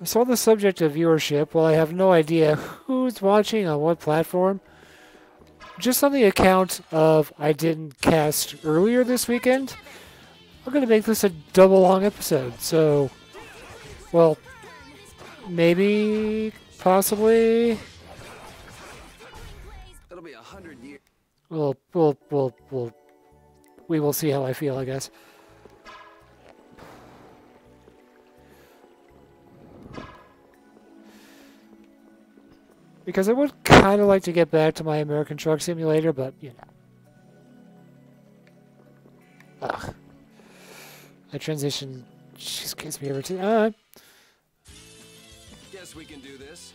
So on the subject of viewership, while I have no idea who's watching on what platform, just on the account of I didn't cast earlier this weekend, I'm going to make this a double long episode. So, well, maybe, possibly, It'll be 100 years. we will see how I feel, I guess. Because I would kind of like to get back to my American Truck Simulator, but, you know. Ugh. That transition just gets me every time. Guess we can do this.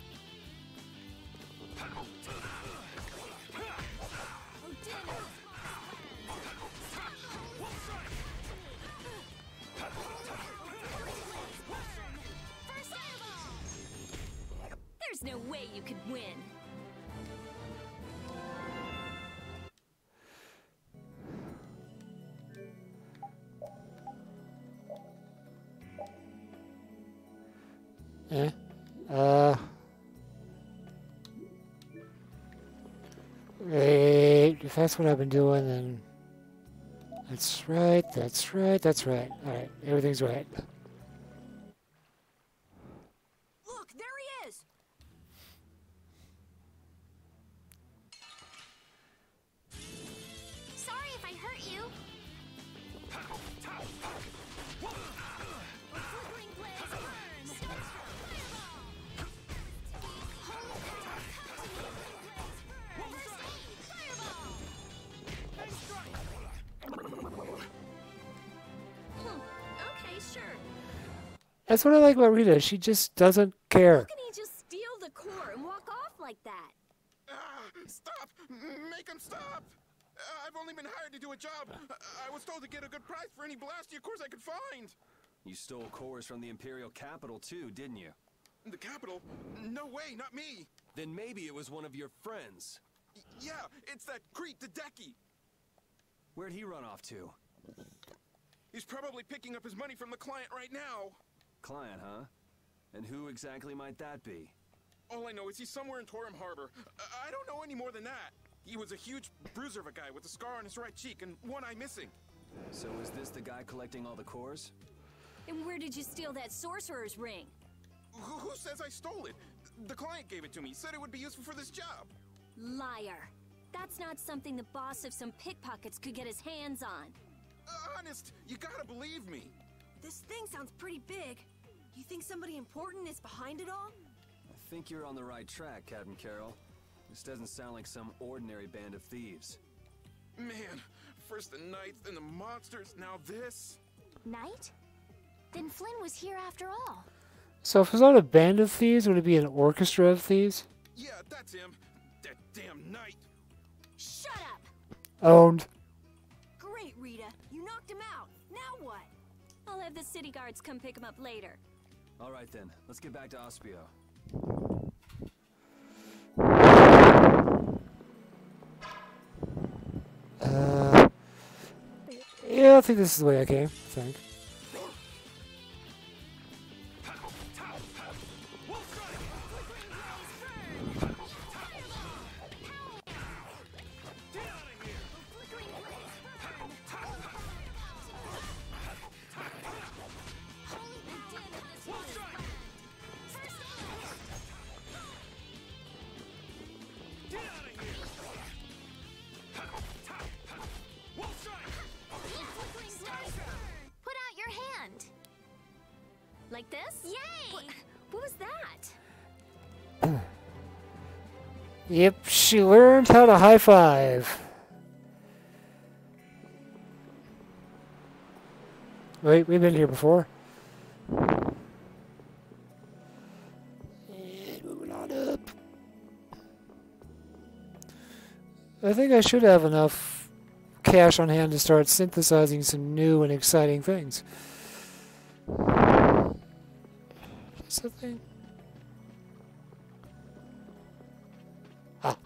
There's no way you could win. Wait, if that's what I've been doing, then that's right, that's right, that's right. Alright, everything's right. Look, there he is! Sorry if I hurt you. Flickering blaze burns. Okay, sure. That's what I like about Rita. She just doesn't care. How can he just steal the core and walk off like that? Stop! Make him stop! I've only been hired to do a job. I was told to get a good price for any Blastia cores I could find. You stole cores from the Imperial capital too, didn't you? The capital? No way, not me. Then maybe it was one of your friends. Yeah, it's that creep, the Decky. Where'd he run off to? He's probably picking up his money from the client right now. Client, huh? And who exactly might that be? All I know is he's somewhere in Torum Harbor. I don't know any more than that. He was a huge bruiser of a guy with a scar on his right cheek and one eye missing. So is this the guy collecting all the cores? And where did you steal that sorcerer's ring? Who says I stole it? The client gave it to me, said it would be useful for this job. Liar. That's not something the boss of some pickpockets could get his hands on. Honest, you gotta believe me. This thing sounds pretty big. You think somebody important is behind it all? I think you're on the right track, Captain Carroll. This doesn't sound like some ordinary band of thieves. Man, first the knights, then the monsters, now this. Knight? Then Flynn was here after all. So if it's not a band of thieves, would it be an orchestra of thieves? Yeah, that's him. That damn knight. Shut up! Owned. Great, Rita. You knocked him out. Now what? I'll have the city guards come pick him up later. All right then, let's get back to Ospio. Yeah, I think this is the way I came, I think. Like this? Yay! What was that? Yep, she learned how to high five. Wait, we've been here before. And moving on up. I think I should have enough cash on hand to start synthesizing some new and exciting things. Is that thing? Ah.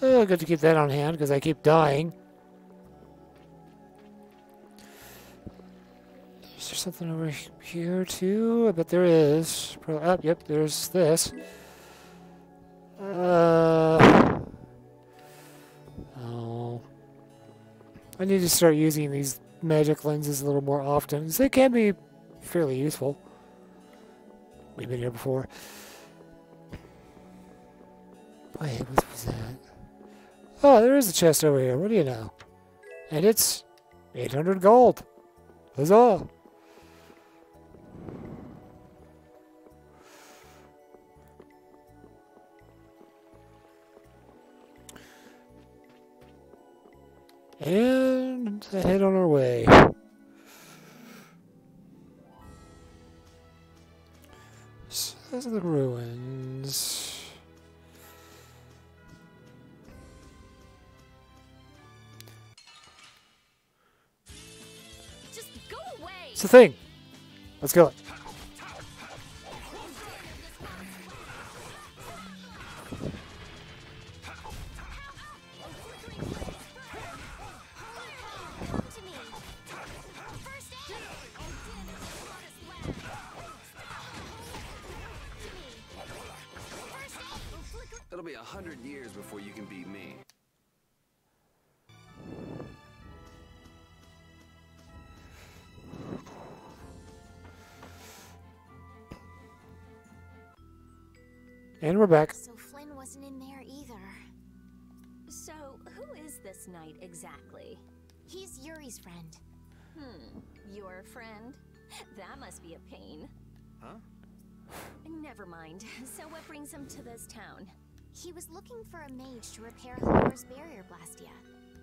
Oh, good to keep that on hand because I keep dying. Is there something over here too? I bet there is. Oh, yep, there's this. Oh. I need to start using these magic lenses a little more often. They can be fairly useful. We've been here before. Wait, what was that? Oh, there is a chest over here. What do you know? And it's 800 gold. Huzzah! And head on our way. So those are the ruins. Just go away. It's the thing. Let's kill it. It'll be 100 years before you can beat me. And we're back. So Flynn wasn't in there either. So, who is this knight exactly? He's Yuri's friend. Your friend? That must be a pain. Huh? Never mind. So what brings him to this town? He was looking for a mage to repair Halor's barrier blastia.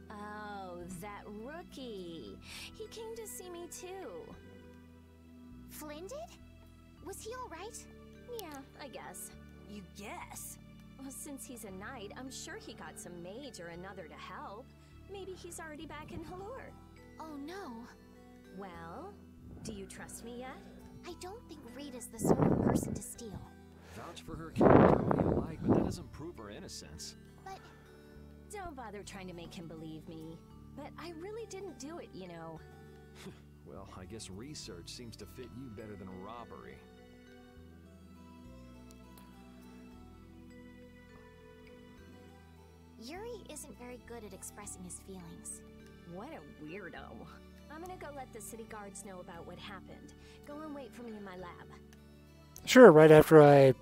Oh, that rookie. He came to see me too. Flynn did? Was he alright? Yeah, I guess. You guess? Well, since he's a knight, I'm sure he got some mage or another to help. Maybe he's already back in Halor. Oh no. Well, do you trust me yet? I don't think Rita's the sort of person to steal. Vouch for her character all you like, but that doesn't prove her innocence. But Don't bother trying to make him believe me. But I really didn't do it, you know. Well, I guess research seems to fit you better than robbery. Yuri isn't very good at expressing his feelings. What a weirdo. I'm gonna go let the city guards know about what happened. Go and wait for me in my lab. Sure, right after I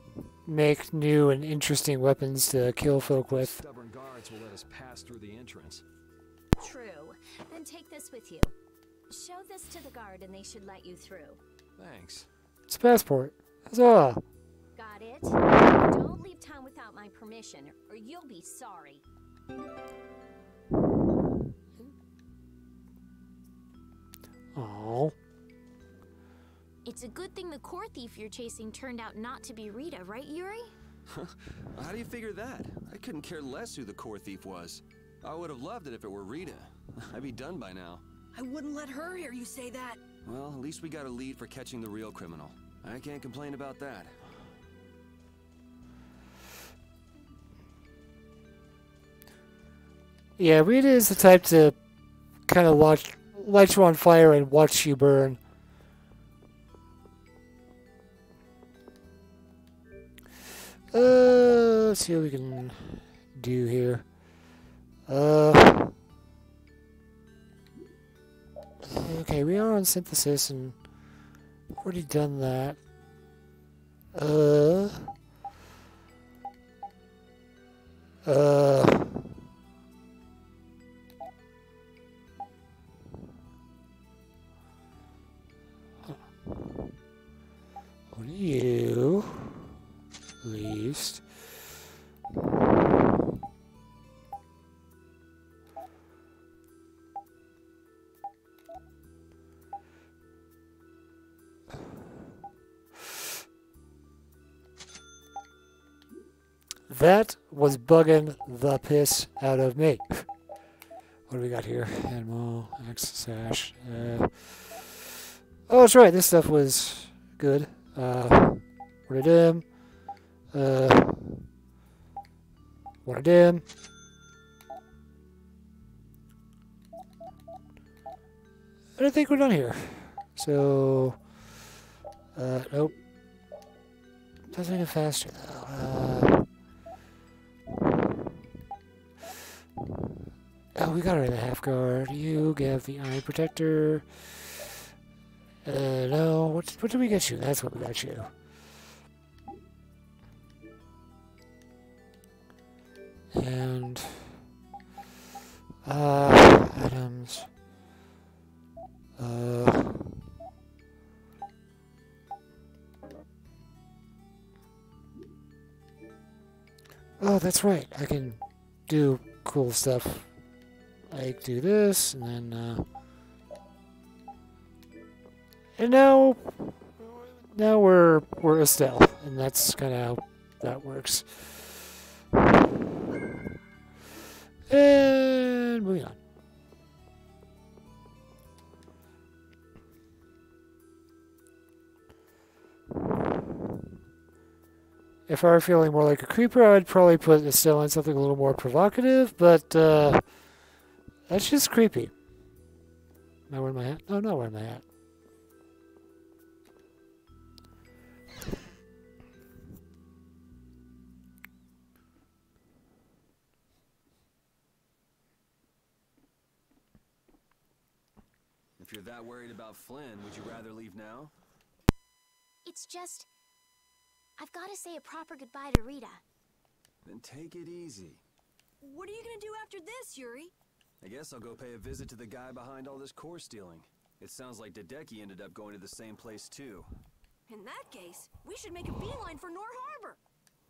make new and interesting weapons to kill folk with. Stubborn guards will let us pass through the entrance. True. Then take this with you. Show this to the guard and they should let you through. Thanks. It's a passport. Huzzah! Got it? Don't leave town without my permission, or you'll be sorry. Oh. It's a good thing the core thief you're chasing turned out not to be Rita, right, Yuri? How do you figure that? I couldn't care less who the core thief was. I would have loved it if it were Rita. I'd be done by now. I wouldn't let her hear you say that. Well, at least we got a lead for catching the real criminal. I can't complain about that. Yeah, Rita is the type to kind of light you on fire and watch you burn. Let's see what we can do here. Okay, we are on synthesis and already done that. What are you? At least. That was bugging the piss out of me. What do we got here? Animal, X, Sash. Oh, that's right. This stuff was good. What a dim. What a dim. I don't think we're done here. So, nope. Doesn't make it faster though. Oh, we got rid of the half guard. You get the eye protector. No. What did we get you? That's what we got you. And items. Oh, that's right. I can do cool stuff. Like do this, and then and now we're Estelle, and that's kind of how that works. And moving on. If I were feeling more like a creeper, I'd probably put Estelle on something a little more provocative, but that's just creepy. Am I wearing my hat? No, I'm not wearing my hat. If you're that worried about Flynn, would you rather leave now? It's just... I've got to say a proper goodbye to Rita. Then take it easy. What are you gonna do after this, Yuri? I guess I'll go pay a visit to the guy behind all this core stealing. It sounds like Hideki ended up going to the same place too. In that case, we should make a beeline for Nor Harbor.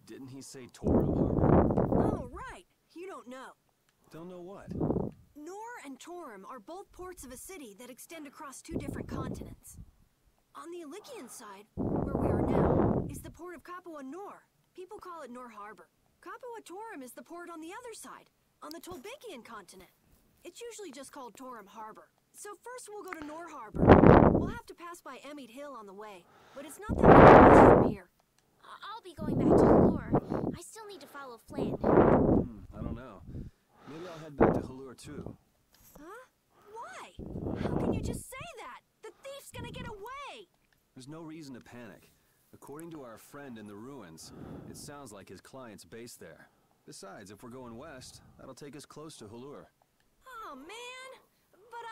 Didn't he say Torum Harbor? Oh, right. You don't know. Don't know what? Nor and Torum are both ports of a city that extend across two different continents. On the Ilikian side, where we are now, is the port of Capua Nor. People call it Nor Harbor. Capua Torum is the port on the other side, on the Tolbekian continent. It's usually just called Torum Harbor. So first we'll go to Nor Harbor. We'll have to pass by Emmett Hill on the way, but it's not that far west from here. I'll be going back to Halure. I still need to follow Flynn. I don't know. Maybe I'll head back to Halure too. Huh? Why? How can you just say that? The thief's gonna get away! There's no reason to panic. According to our friend in the ruins, it sounds like his client's based there. Besides, if we're going west, that'll take us close to Halure. Oh, man! But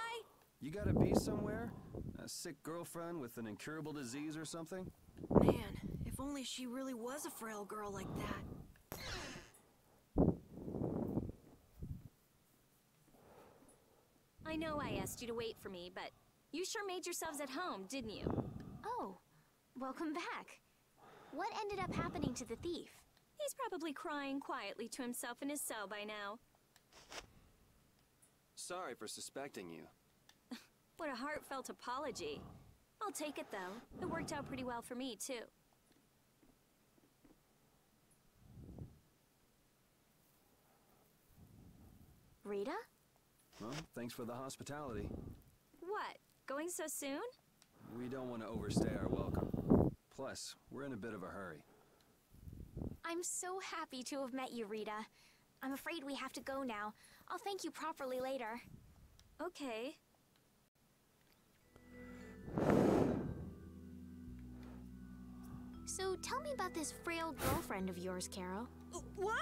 You gotta be somewhere? A sick girlfriend with an incurable disease or something? Man, if only she really was a frail girl like that. I know I asked you to wait for me, but you sure made yourselves at home, didn't you? Oh, welcome back. What ended up happening to the thief? He's probably crying quietly to himself in his cell by now. Sorry for suspecting you. What a heartfelt apology. I'll take it, though. It worked out pretty well for me, too. Rita? Well, thanks for the hospitality. What? Going so soon? We don't want to overstay our welcome. Plus, we're in a bit of a hurry. I'm so happy to have met you, Rita. I'm afraid we have to go now. I'll thank you properly later. Okay. So tell me about this frail girlfriend of yours, Carol. What?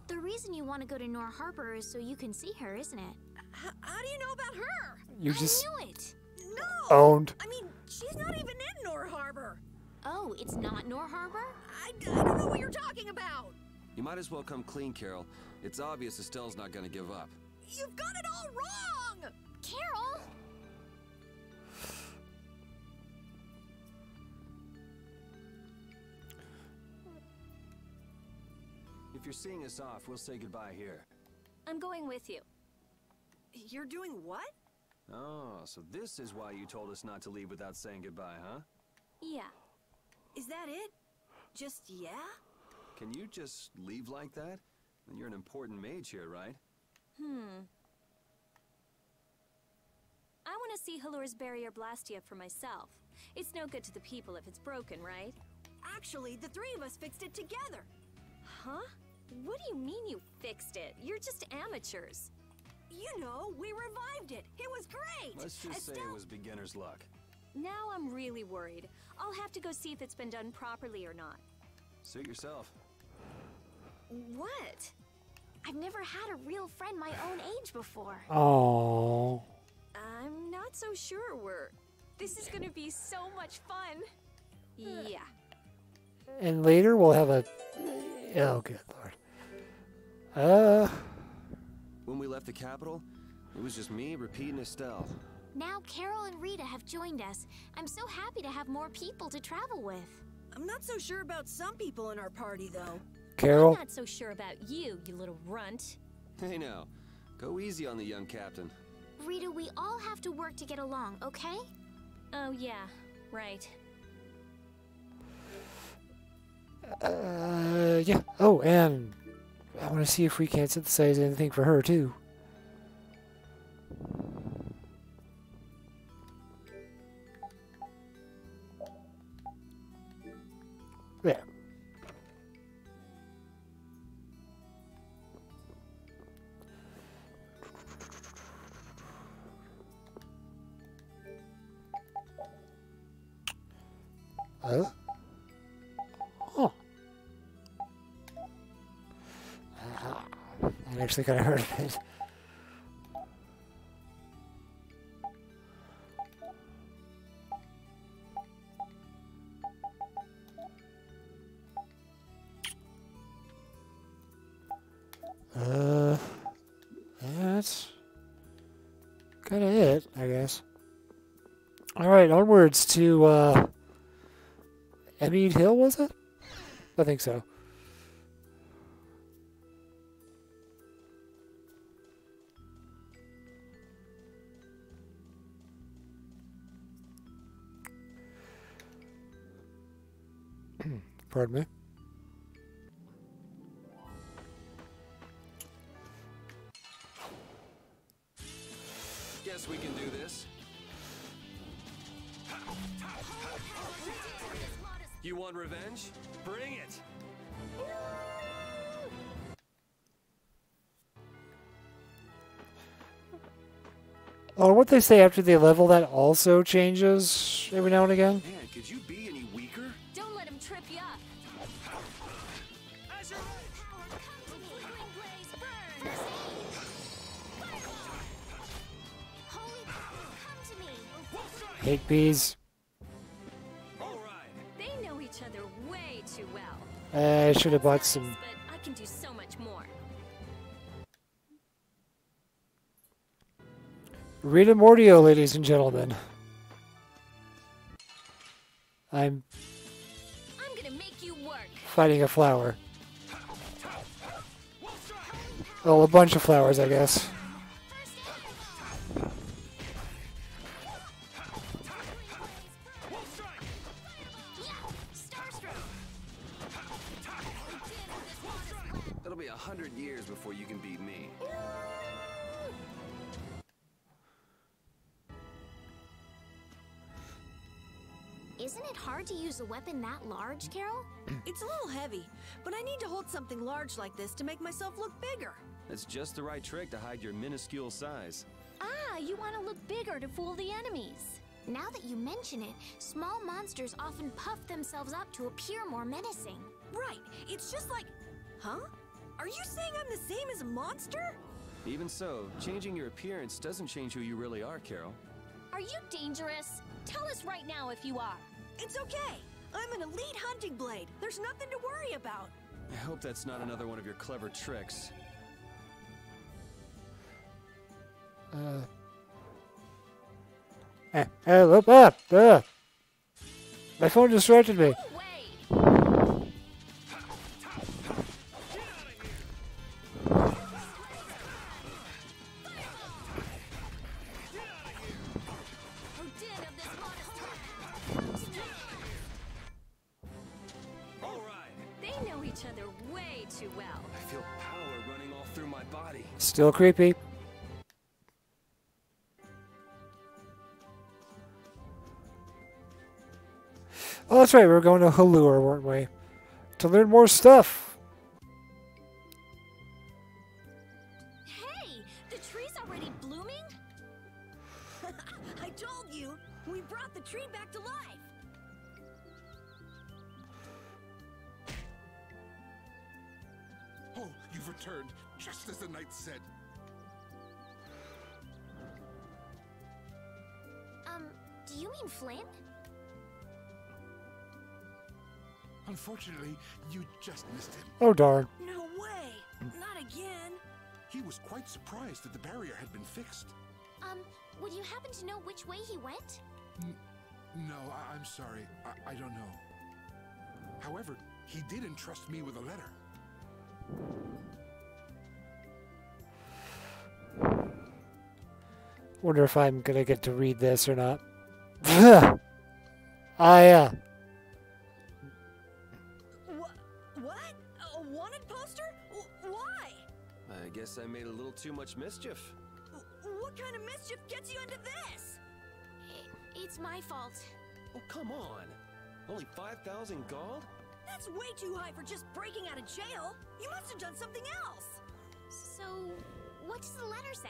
The reason you want to go to Nor Harbor is so you can see her, isn't it? How do you know about her? You just I knew it. No! owned. I mean, she's not even in Nor Harbor. Oh, it's not Nor Harbor? I don't know what you're talking about. You might as well come clean, Carol. It's obvious Estelle's not gonna give up. You've got it all wrong! Carol! If you're seeing us off, we'll say goodbye here. I'm going with you. You're doing what? Oh, so this is why you told us not to leave without saying goodbye, huh? Yeah. Is that it? Just yeah? Can you just leave like that? You're an important mage here, right? I want to see Halure's barrier Blastia for myself. It's no good to the people if it's broken, right? Actually, the three of us fixed it together. Huh? What do you mean you fixed it? You're just amateurs. You know, we revived it. It was great. Let's just say it was beginner's luck. Now I'm really worried. I'll have to go see if it's been done properly or not. Suit yourself. What? I've never had a real friend my own age before. Oh. I'm not so sure this is gonna be so much fun. Yeah. And later we'll have a... Oh, good lord. When we left the capital, it was just me, Repeat, and Estelle. Now Carol and Rita have joined us. I'm so happy to have more people to travel with. I'm not so sure about some people in our party, though. Carol? I'm not so sure about you, you little runt. Hey now, go easy on the young captain. Rita, we all have to work to get along, okay? Oh yeah, right. Yeah. Oh, and I want to see if we can't synthesize anything for her, too. There. Oh. Oh. That actually kind of hurt a bit. That's kind of it, I guess. Alright, onwards to, Emmead Hill, was it? I think so. Pardon me. Guess we can do this. You want revenge? Bring it! Oh, what they say after they level, that also changes every now and again? Man, could you be any weaker? Don't let him trip you up. Hate bees. They know each other way too well. I should have bought some. But I can do so much more. Rita Mordio, ladies and gentlemen. I'm gonna make you work. fighting a flower. Oh, a bunch of flowers, I guess. It'll be 100 years before you can beat me. Isn't it hard to use a weapon that large, Carol? It's a little heavy, but I need to hold something large like this to make myself look bigger. It's just the right trick to hide your minuscule size. Ah, you want to look bigger to fool the enemies. Now that you mention it, small monsters often puff themselves up to appear more menacing. Right, it's just like... Huh? Are you saying I'm the same as a monster? Even so, changing your appearance doesn't change who you really are, Carol. Are you dangerous? Tell us right now if you are. It's okay. I'm an elite hunting blade. There's nothing to worry about. I hope that's not another one of your clever tricks. My phone distracted me. They know each other way too well. I feel power running all through my body. Still creepy. Oh, that's right. We were going to Halure, weren't we? To learn more stuff. Hey, the tree's already blooming? I told you. We brought the tree back to life! Oh, you've returned, just as the knight said. Do you mean Flynn? Unfortunately, you just missed him. Oh, darn. No way! Not again! He was quite surprised that the barrier had been fixed. Would you happen to know which way he went? No, I'm sorry. I don't know. However, he did entrust me with a letter. Wonder if I'm gonna get to read this or not. Ah, yeah. What? A wanted poster? Why? I guess I made a little too much mischief. What kind of mischief gets you into this? It's my fault. Oh, come on. Only 5,000 gold? That's way too high for just breaking out of jail. You must have done something else. So, what does the letter say?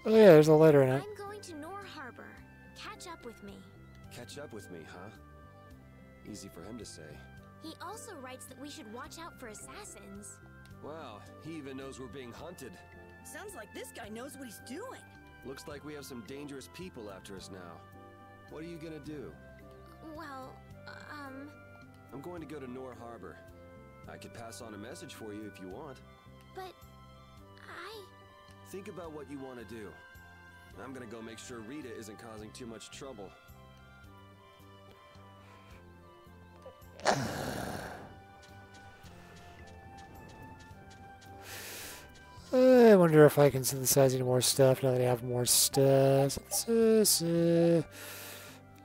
Oh, yeah, there's a letter in it. I'm going to Nor Harbor. Catch up with me. Catch up with me, huh? Easy for him to say. He also writes that we should watch out for assassins. Wow, he even knows we're being hunted. Sounds like this guy knows what he's doing. Looks like we have some dangerous people after us now. What are you gonna do? Well, I'm going to go to Nor Harbor. I could pass on a message for you if you want. But Think about what you want to do. I'm gonna go make sure Rita isn't causing too much trouble. I wonder if I can synthesize any more stuff now that I have more stuff.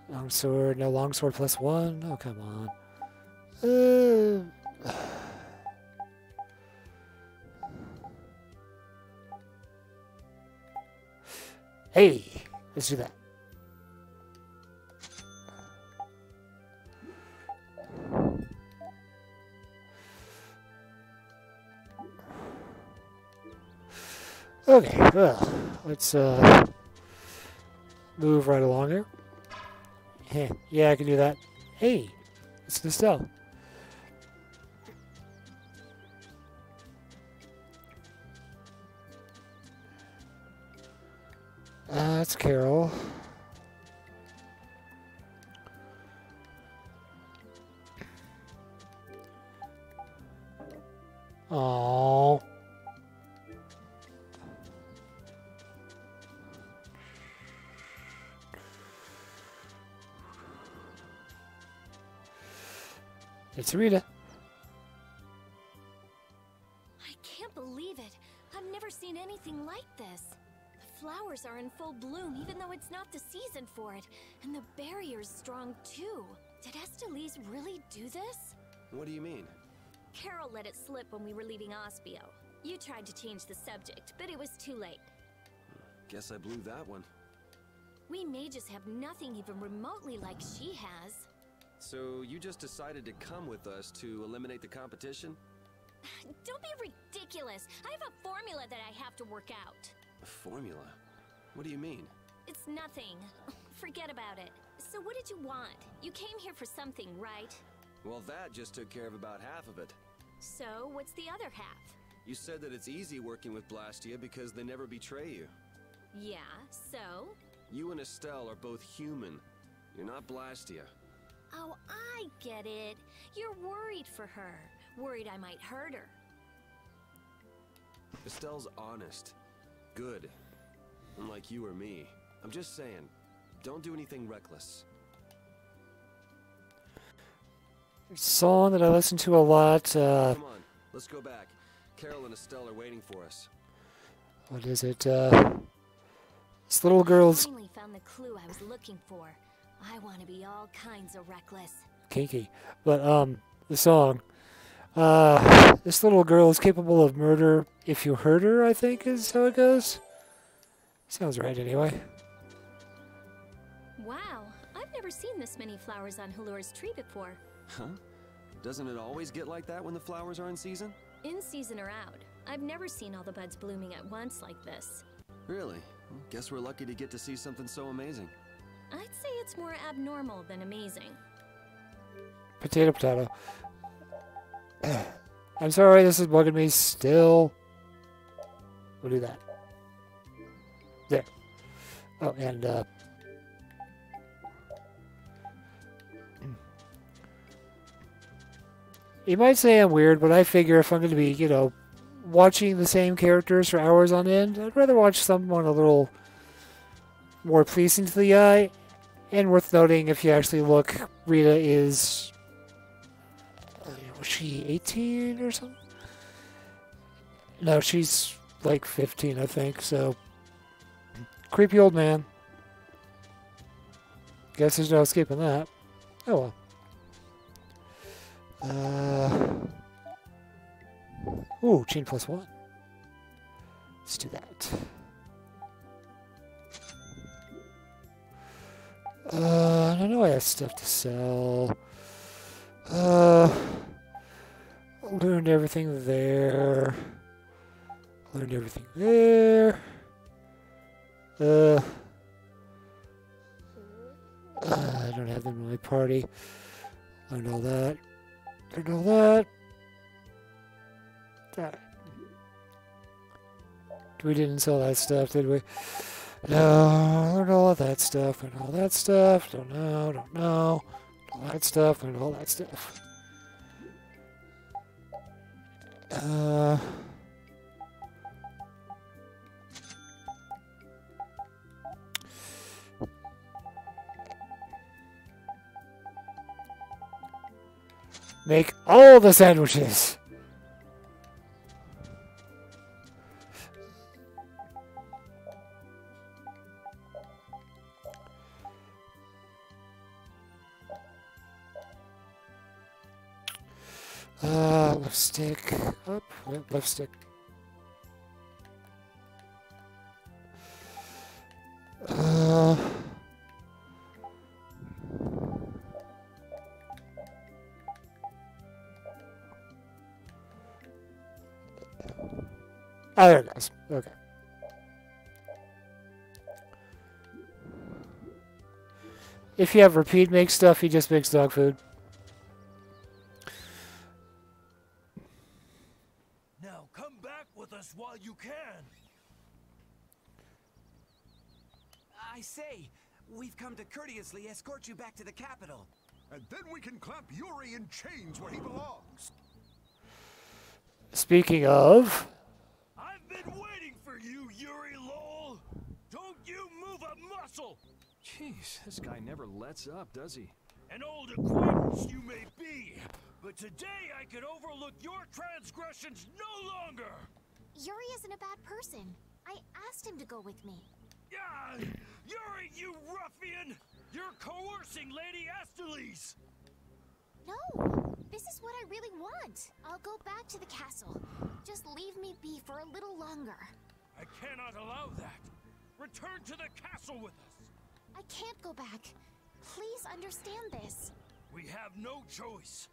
Longsword, no longsword plus 1. Oh, come on. Hey, let's do that. Okay, well, let's move right along here. Yeah, I can do that. Hey, it's Nostell. That's Carol. Aww. It's Rita. I can't believe it. I've never seen anything like this. The flowers are in full bloom, even though it's not the season for it. And the barrier's strong, too. Did Estelise really do this? What do you mean? Carol let it slip when we were leaving Ospio. You tried to change the subject, but it was too late. Guess I blew that one. We mages have nothing even remotely like she has. So you just decided to come with us to eliminate the competition? Don't be ridiculous! I have a formula that I have to work out. A formula? What do you mean? It's nothing. Forget about it. So what did you want? You came here for something, right? Well, that just took care of about half of it. So, what's the other half? You said that it's easy working with Blastia because they never betray you. Yeah, so? You and Estelle are both human. You're not Blastia. Oh, I get it. You're worried for her. Worried I might hurt her. Estelle's honest. Good. Unlike you or me. I'm just saying, don't do anything reckless. Song that I listen to a lot. Come on, let's go back. Carol and Estelle are waiting for us. What is it? This little girl's... I finally found the clue I was looking for. I want to be all kinds of reckless. Kinky. But, the song. This little girl is capable of murder if you hurt her, I think is how it goes. Sounds right, anyway. Wow, I've never seen this many flowers on Halur's tree before. Huh? Doesn't it always get like that when the flowers are in season? In season or out, I've never seen all the buds blooming at once like this. Really? Well, guess we're lucky to get to see something so amazing. I'd say it's more abnormal than amazing. Potato, potato. I'm sorry, this is bugging me still. We'll do that. There. Oh, and, you might say I'm weird, but I figure if I'm going to be, you know, watching the same characters for hours on end, I'd rather watch someone a little more pleasing to the eye. And worth noting, if you actually look, Rita is... was she 18 or something? No, she's like 15, I think, so... Creepy old man. Guess there's no escaping that. Oh well. Ooh, chain +1. Let's do that. I know I have stuff to sell. Learned everything there. Learned everything there. I don't have them in my party. Learned all that. Learned all that. We didn't sell that stuff, did we? No, learned all of that stuff. Learned all that stuff. Don't know. Don't know. All that stuff. Learned all that stuff. Make all the sandwiches. Left stick up. Left stick. Oh, there it goes. Okay. If you have repeat make stuff, he just makes dog food. Now come back with us while you can. I say, we've come to courteously escort you back to the capital. And then we can clamp Yuri in chains where he belongs. Speaking of... I've been waiting for you, Yuri Lowell. Don't you move a muscle. Jeez, this guy never lets up, does he? An old acquaintance you may be, but today I can overlook your transgressions no longer. Yuri isn't a bad person. I asked him to go with me. Yeah, Yuri, you ruffian! You're coercing Lady Astalis! No, this is what I really want. I'll go back to the castle. Just leave me be for a little longer. I cannot allow that. Return to the castle with us. I can't go back. Please understand this. We have no choice.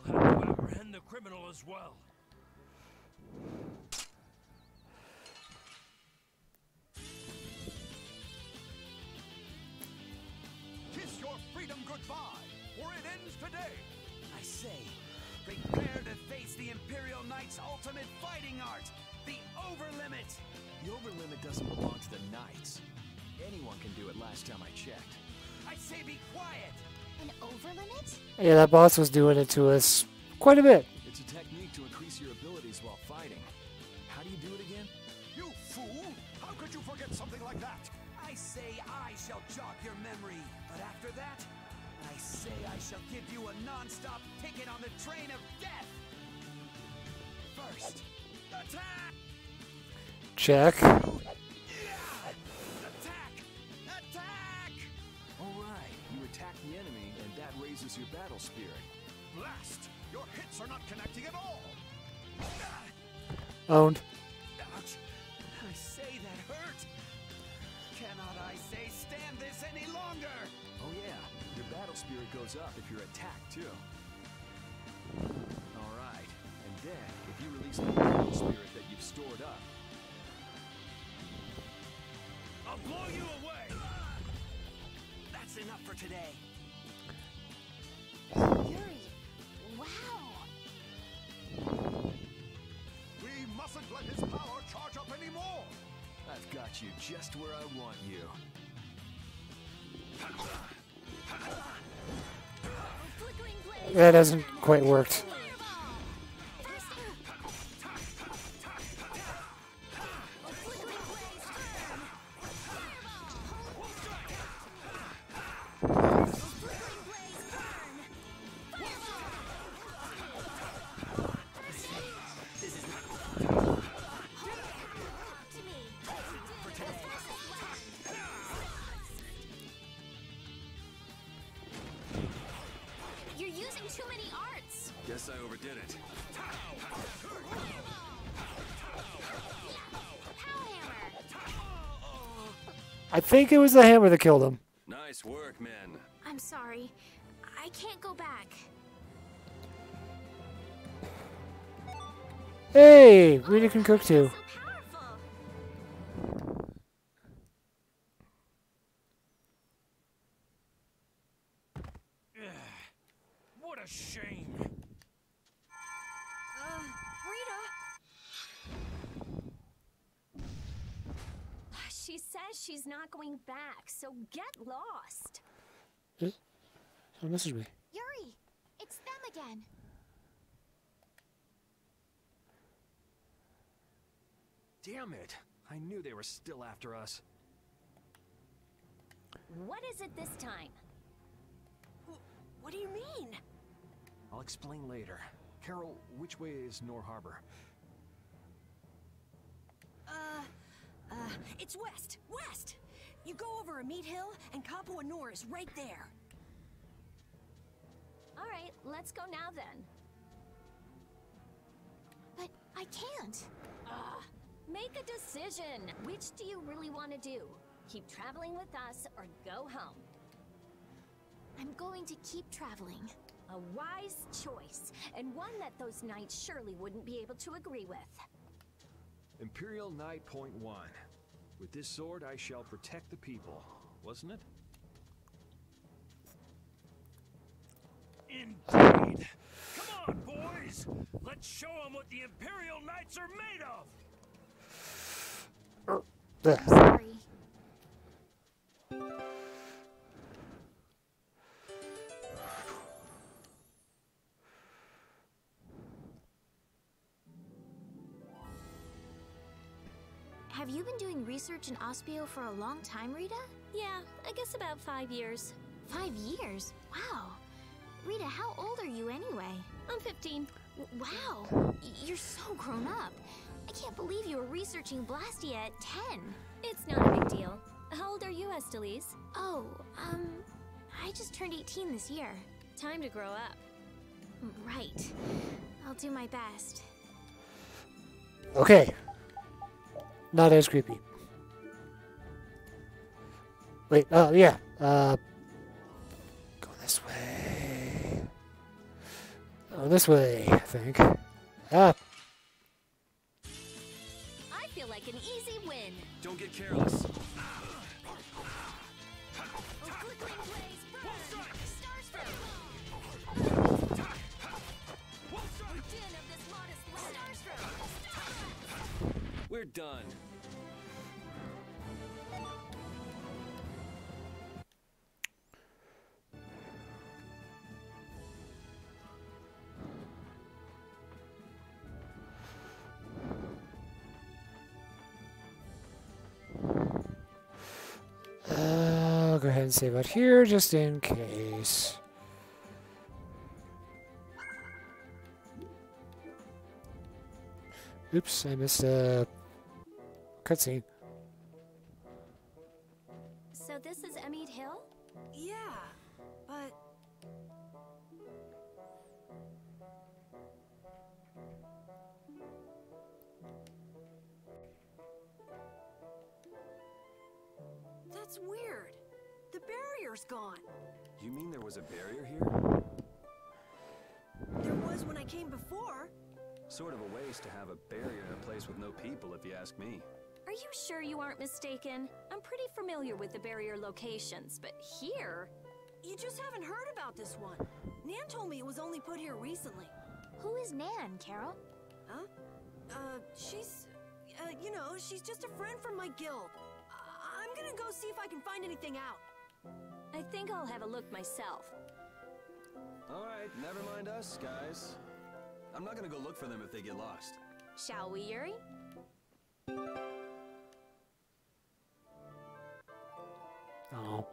We'll have to apprehend the criminal as well. Kiss your freedom goodbye, or it ends today. I say, prepare to face the Imperial Knight's ultimate fighting art, the Overlimit. The Overlimit doesn't belong to the Knights. Anyone can do it last time I checked. I say be quiet. An overlimit? Yeah, that boss was doing it to us quite a bit. It's a technique to increase your abilities while fighting. How do you do it again? You fool! How could you forget something like that? I say I shall jog your memory, but after that, I say I shall give you a non-stop ticket on the train of death. First, attack! Check. Alright, you attack the enemy, and that raises your battle spirit. Blast! Your hits are not connecting at all! Owned. Ouch! I say that hurt! Cannot I say stand this any longer? Oh yeah, your battle spirit goes up if you're attacked too. Alright, and then, if you release the battle spirit that you've stored up, I'll blow you away! That's enough for today. Yuri, wow. We mustn't let his power charge up anymore. I've got you just where I want you. Flickering blaze. That hasn't quite worked. You're using too many arts. Guess I overdid it. Power hammer. I think it was the hammer that killed him. Nice work, men. I'm sorry. I can't go back. Hey, Rita can cook too. So powerful. What a shame. Rita? She says she's not going back, so get lost. Don't message me. Yuri, it's them again. Damn it! I knew they were still after us. What is it this time? What do you mean? I'll explain later. Carol, which way is Nor Harbor? It's west. West! You go over a meat hill, and Capua Nor is right there. All right, let's go now then. But I can't. Make a decision. Which do you really want to do? Keep traveling with us or go home? I'm going to keep traveling. A wise choice, and one that those knights surely wouldn't be able to agree with. Imperial Knight Point 1. With this sword I shall protect the people, wasn't it? Indeed. Come on, boys. Let's show them what the Imperial Knights are made of. Sorry. Have you been doing research in Ospio for a long time, Rita? Yeah, I guess about 5 years. 5 years? Wow. Rita, how old are you anyway? I'm 15. Wow. You're so grown up. I can't believe you were researching Blastia at 10. It's not a big deal. How old are you, Estelise? Oh, I just turned 18 this year. Time to grow up. Right. I'll do my best. Okay. Not as creepy. Wait, yeah. Go this way. Oh, this way, I think. Ah. I feel like an easy win. Don't get careless. We're done. I'll go ahead and save out here just in case. Oops, I missed a cutscene. So this is Emmett Hill? Yeah, but... That's weird. The barrier's gone. You mean there was a barrier here? There was when I came before. Sort of a waste to have a barrier in a place with no people, if you ask me. Are you sure you aren't mistaken? I'm pretty familiar with the barrier locations, but here... You just haven't heard about this one. Nan told me it was only put here recently. Who is Nan, Carol? Huh? She's... you know, she's just a friend from my guild. I'm gonna go see if I can find anything out. I think I'll have a look myself. Alright, never mind us, guys. I'm not gonna go look for them if they get lost. Shall we, Yuri? Oh.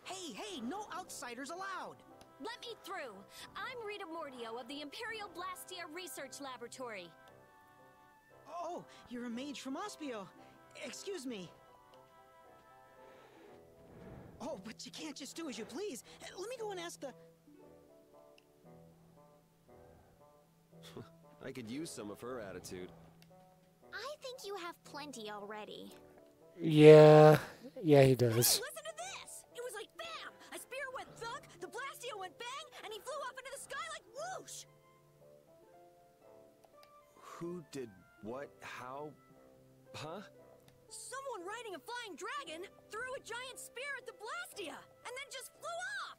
Hey, no outsiders allowed! Let me through! I'm Rita Mordio of the Imperial Blastia Research Laboratory. Oh, you're a mage from Ospio. Excuse me. Oh, but you can't just do as you please. Let me go and ask the... I could use some of her attitude. I think you have plenty already. Yeah, he does. Hey, listen to this! It was like bam! A spear went thunk, the Blastia went bang, and he flew up into the sky like whoosh! Who did what? How? Huh? Someone riding a flying dragon threw a giant spear at the Blastia, and then just flew off!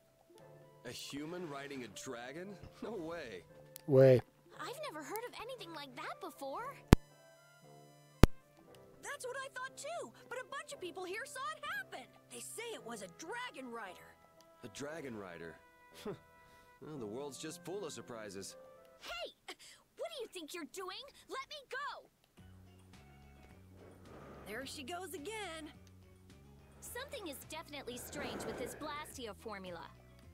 A human riding a dragon? No way. Way. I've never heard of anything like that before. That's what I thought too, but a bunch of people here saw it happen. They say it was a dragon rider. A dragon rider? Well, the world's just full of surprises. Hey! What do you think you're doing? Let me go! There she goes again. Something is definitely strange with this Blastia formula.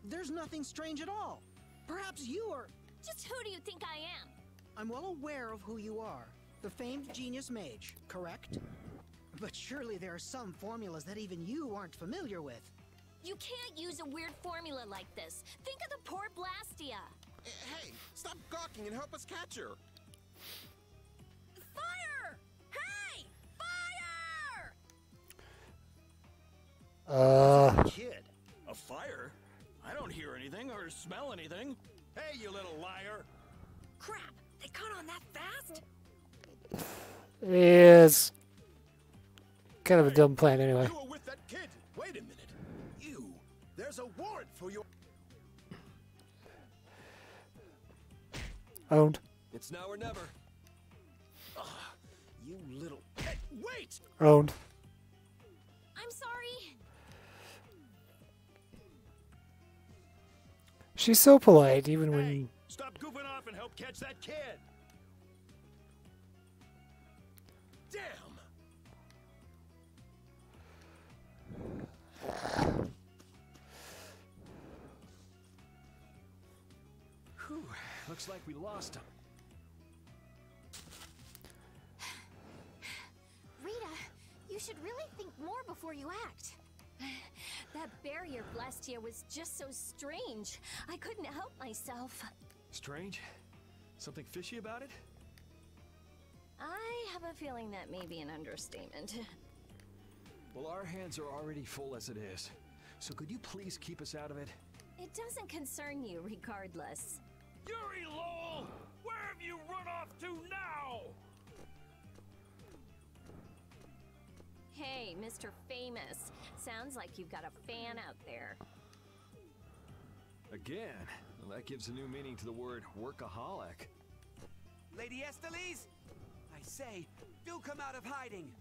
There's nothing strange at all. Perhaps you are... Just who do you think I am? I'm well aware of who you are. The famed genius mage, correct? But surely there are some formulas that even you aren't familiar with. You can't use a weird formula like this. Think of the poor Blastia. Hey, stop gawking and help us catch her. Fire! Hey! Fire! Kid, a fire? I don't hear anything or smell anything. Hey, you little liar! Crap! They caught on that fast? Is kind of a dumb plan anyway. You were with that kid. Wait a minute. There's a warrant for your... Owned. It's now or never. You little... Hey, wait! Owned. I'm sorry. She's so polite, even Hey, when... stop goofing off and help catch that kid! Damn! Whew, looks like we lost him. Rita, you should really think more before you act. That barrier Blastia was just so strange. I couldn't help myself. Strange? Something fishy about it? I have a feeling that may be an understatement. Well, our hands are already full as it is. So could you please keep us out of it? It doesn't concern you regardless. Yuri Lowell! Where have you run off to now? Hey, Mr. Famous. Sounds like you've got a fan out there. Again? Well, that gives a new meaning to the word workaholic. Lady Estelise, I say, do come out of hiding.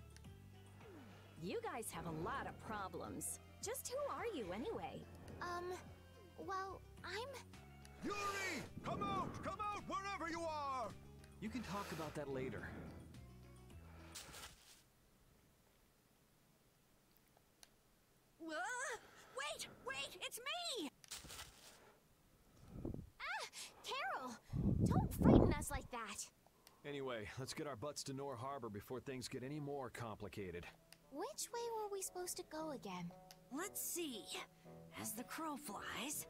You guys have a lot of problems. Just who are you anyway? Well, I'm... Yuri! Come out! Come out, wherever you are! You can talk about that later. Wait! It's me! Carol! Don't frighten us like that. Anyway, let's get our butts to Nor Harbor before things get any more complicated. Which way were we supposed to go again? Let's see. As the crow flies...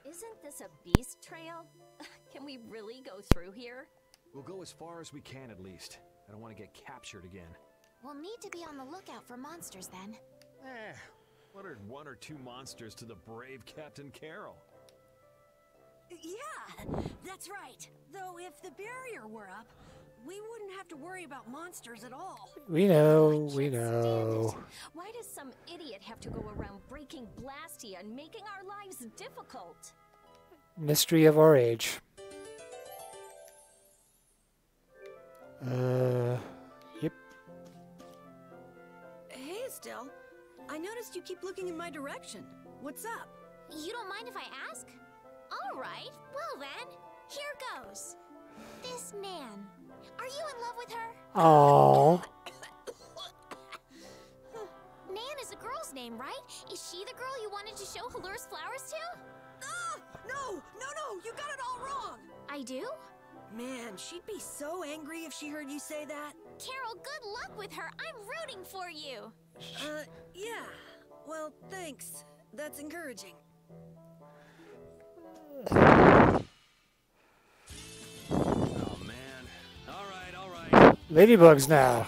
Isn't this a beast trail? Can we really go through here? We'll go as far as we can at least. I don't want to get captured again. We'll need to be on the lookout for monsters then. What are one or two monsters to the brave Captain Carroll? Yeah, that's right. Though if the barrier were up, we wouldn't have to worry about monsters at all. We know, we know. Why does some idiot have to go around breaking Blastia and making our lives difficult? Mystery of our age. Yep. Hey, Estelle. I noticed you keep looking in my direction. What's up? You don't mind if I ask? All right, well then, here goes. This Nan, are you in love with her? Aww. Nan is a girl's name, right? Is she the girl you wanted to show Halur's flowers to? No, you got it all wrong. I do? Man, she'd be so angry if she heard you say that. Carol, good luck with her. I'm rooting for you. Yeah. Well, thanks. That's encouraging. Oh, man. All right. Ladybugs now.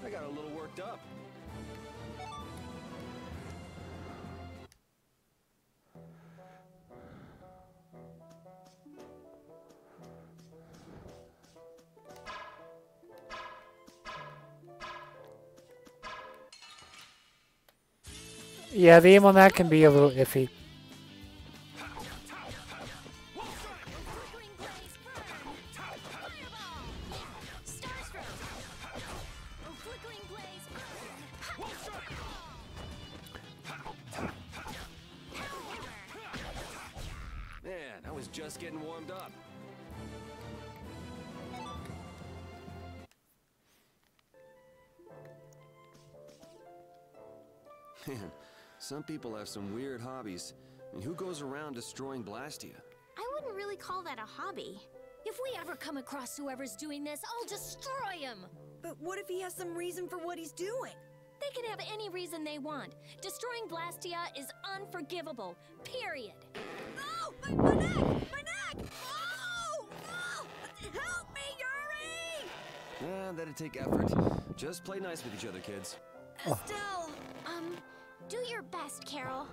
I got a little worked up. Yeah, the aim on that can be a little iffy. Man, I was just getting warmed up. Man, some people have some weird hobbies. I mean, who goes around destroying Blastia? I wouldn't really call that a hobby. If we ever come across whoever's doing this, I'll destroy him! But what if he has some reason for what he's doing? They can have any reason they want. Destroying Blastia is unforgivable. Period. Oh! My neck! My neck! Oh! Oh! Help me, Yuri! Yeah, that'd take effort. Just play nice with each other, kids. Estelle! Do your best, Carol.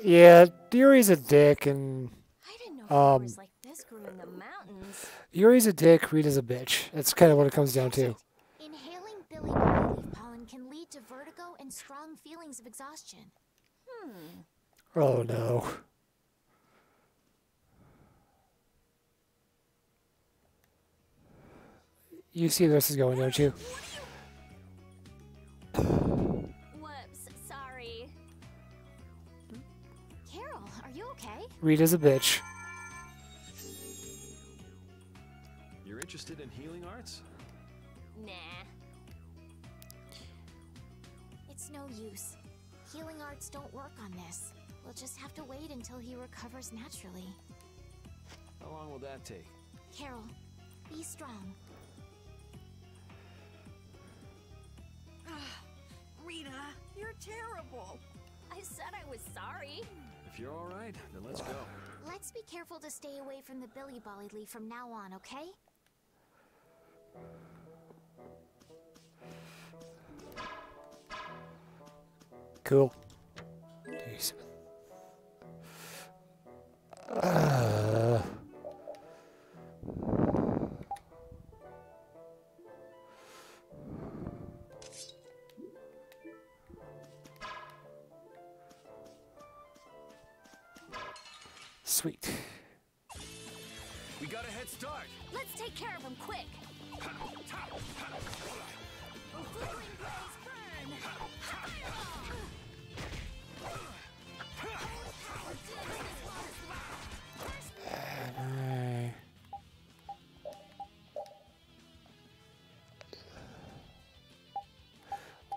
Yeah, Yuri's a dick, and I didn't know flowers like this grew in the mountains. Yuri's a dick, Rita's a bitch. That's kind of what it comes down to. Inhaling billy bottle leaf pollen can lead to vertigo and strong feelings of exhaustion. Oh no. You see where this is going, don't you? Whoops, sorry. Carol, are you okay? Rita's a bitch. You're interested in healing arts? Nah. It's no use. Healing arts don't work on this. We'll just have to wait until he recovers naturally. How long will that take? Carol, be strong. Rita, you're terrible. I said I was sorry. If you're all right, then let's go. Let's be careful to stay away from the billy bolly leaf from now on, okay? Cool. Jeez. Sweet. We got a head start. Let's take care of him quick.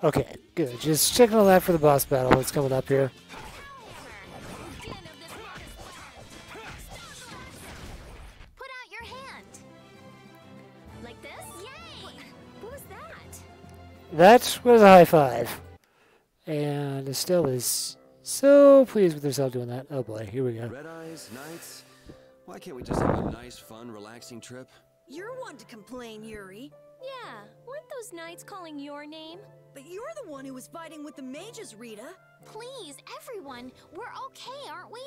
Okay, good. Just checking on that for the boss battle that's coming up here. Put out your hand. Like this? Yay! What was that? That was a high five. And Estelle is so pleased with herself doing that. Oh boy, here we go. Red eyes, nights. Why can't we just have a nice, fun, relaxing trip? You're one to complain, Yuri. Yeah, weren't those knights calling your name? But you're the one who was fighting with the mages, Rita. Please, everyone, we're okay, aren't we?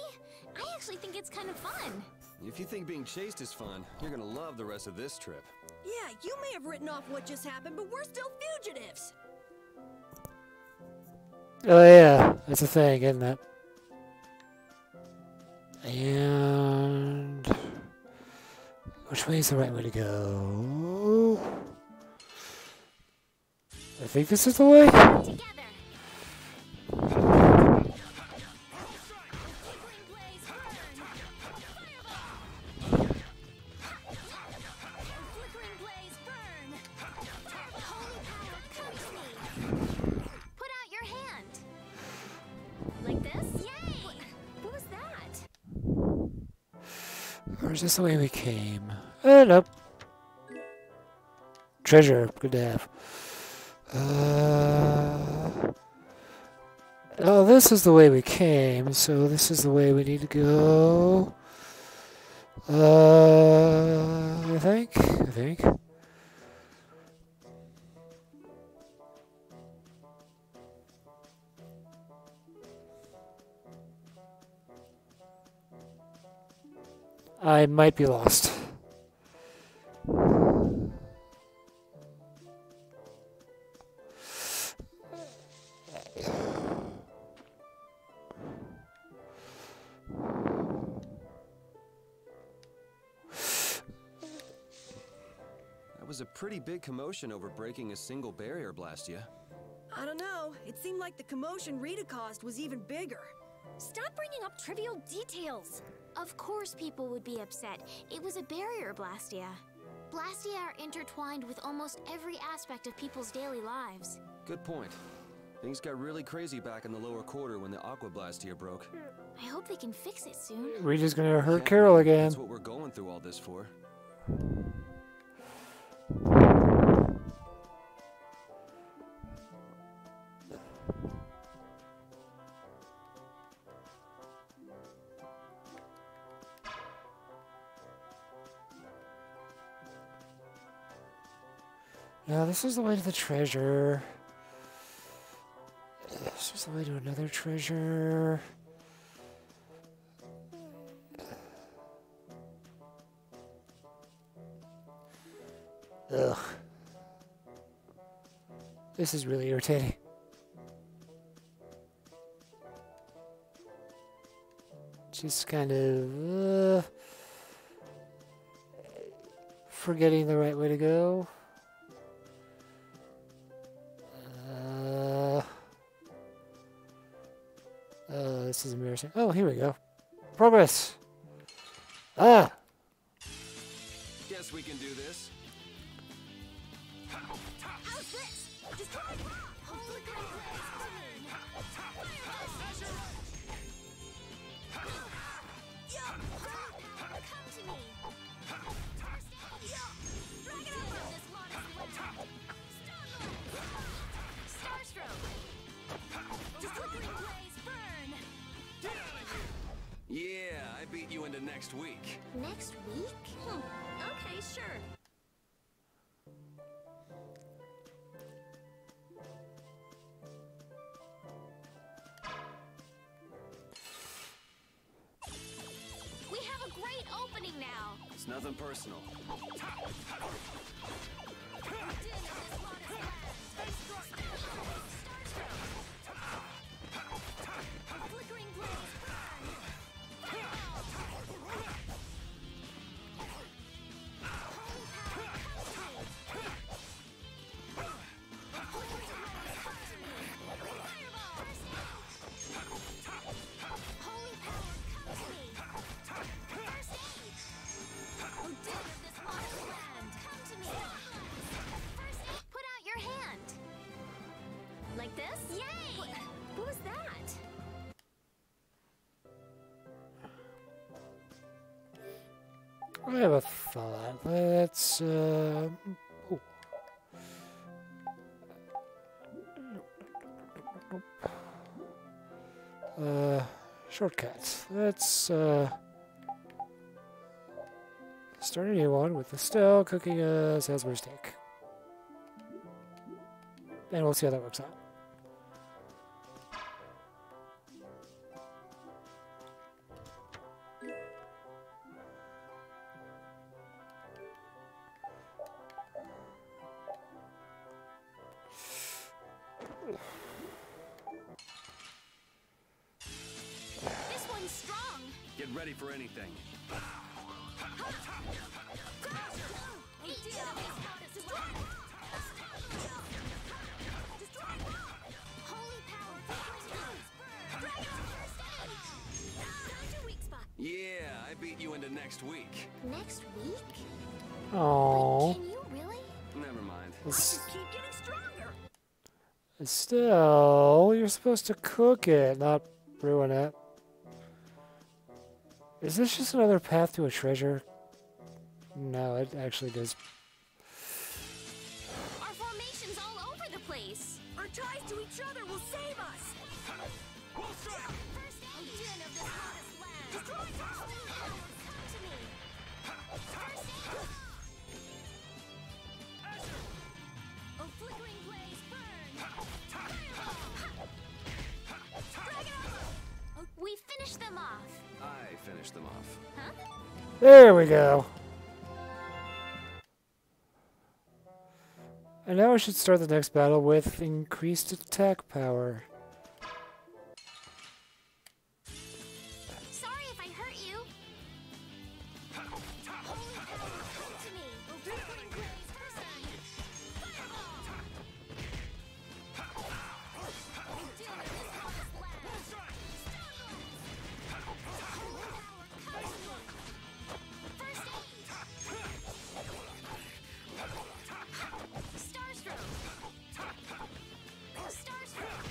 I actually think it's kind of fun. If you think being chased is fun, you're gonna love the rest of this trip. Yeah, you may have written off what just happened, but we're still fugitives. Oh yeah, that's a thing, isn't it? And which way is the right way to go? I think this is the way. Together. Or is this the way we came? Nope. Treasure. Good to have. Oh, this is the way we came, so this is the way we need to go. I think. I might be lost. That was a pretty big commotion over breaking a single barrier, Blastia. I don't know. It seemed like the commotion Rita caused was even bigger. Stop bringing up trivial details. Of course people would be upset. It was a barrier, Blastia. Blastia are intertwined with almost every aspect of people's daily lives. Good point. Things got really crazy back in the lower quarter when the Aqua Blastia broke. I hope they can fix it soon. Rita's gonna hurt Carol again. That's what we're going through all this for. Now this is the way to the treasure. This is the way to another treasure. Ugh. This is really irritating. Just kind of forgetting the right way to go. This is embarrassing. Oh, here we go. Progress. Ah. Guess we can do this. How's this? Just holy crap. Come to me. Drag it out of this modest Starstroke. Destroying blaze burn. Yeah, I beat you into next week. Next week? Okay, sure. We have a great opening now. It's nothing personal. Flickering blaze burn. Holy power, come to me. First aid. Oh, dead of this modest land, come to me. First aid, put out your hand. have a thought. Let's, ooh. Shortcuts. Let's, start a new one with Estelle cooking a Salisbury steak. And we'll see how that works out. This one's strong. Get ready for anything. Yeah, I beat you into next week. Next week? Aww. Can you really? Never mind. Keep getting stronger. Still, you're supposed to cook it, not ruin it. Is this just another path to a treasure? No, it actually does. Our formation's all over the place. Our ties to each other will save us. First agent of this hottest land. Destroy come to me. First aid. A flickering blaze burn. We finished them off. I finished them off. Huh? There we go. And now we should start the next battle with increased attack power. Sorry if I hurt you. Holy power, come to me. A flickering blaze burn. Fireball. Doom of this hottest land. Holy power, come to me. First aid. Starstroke. Starstroke.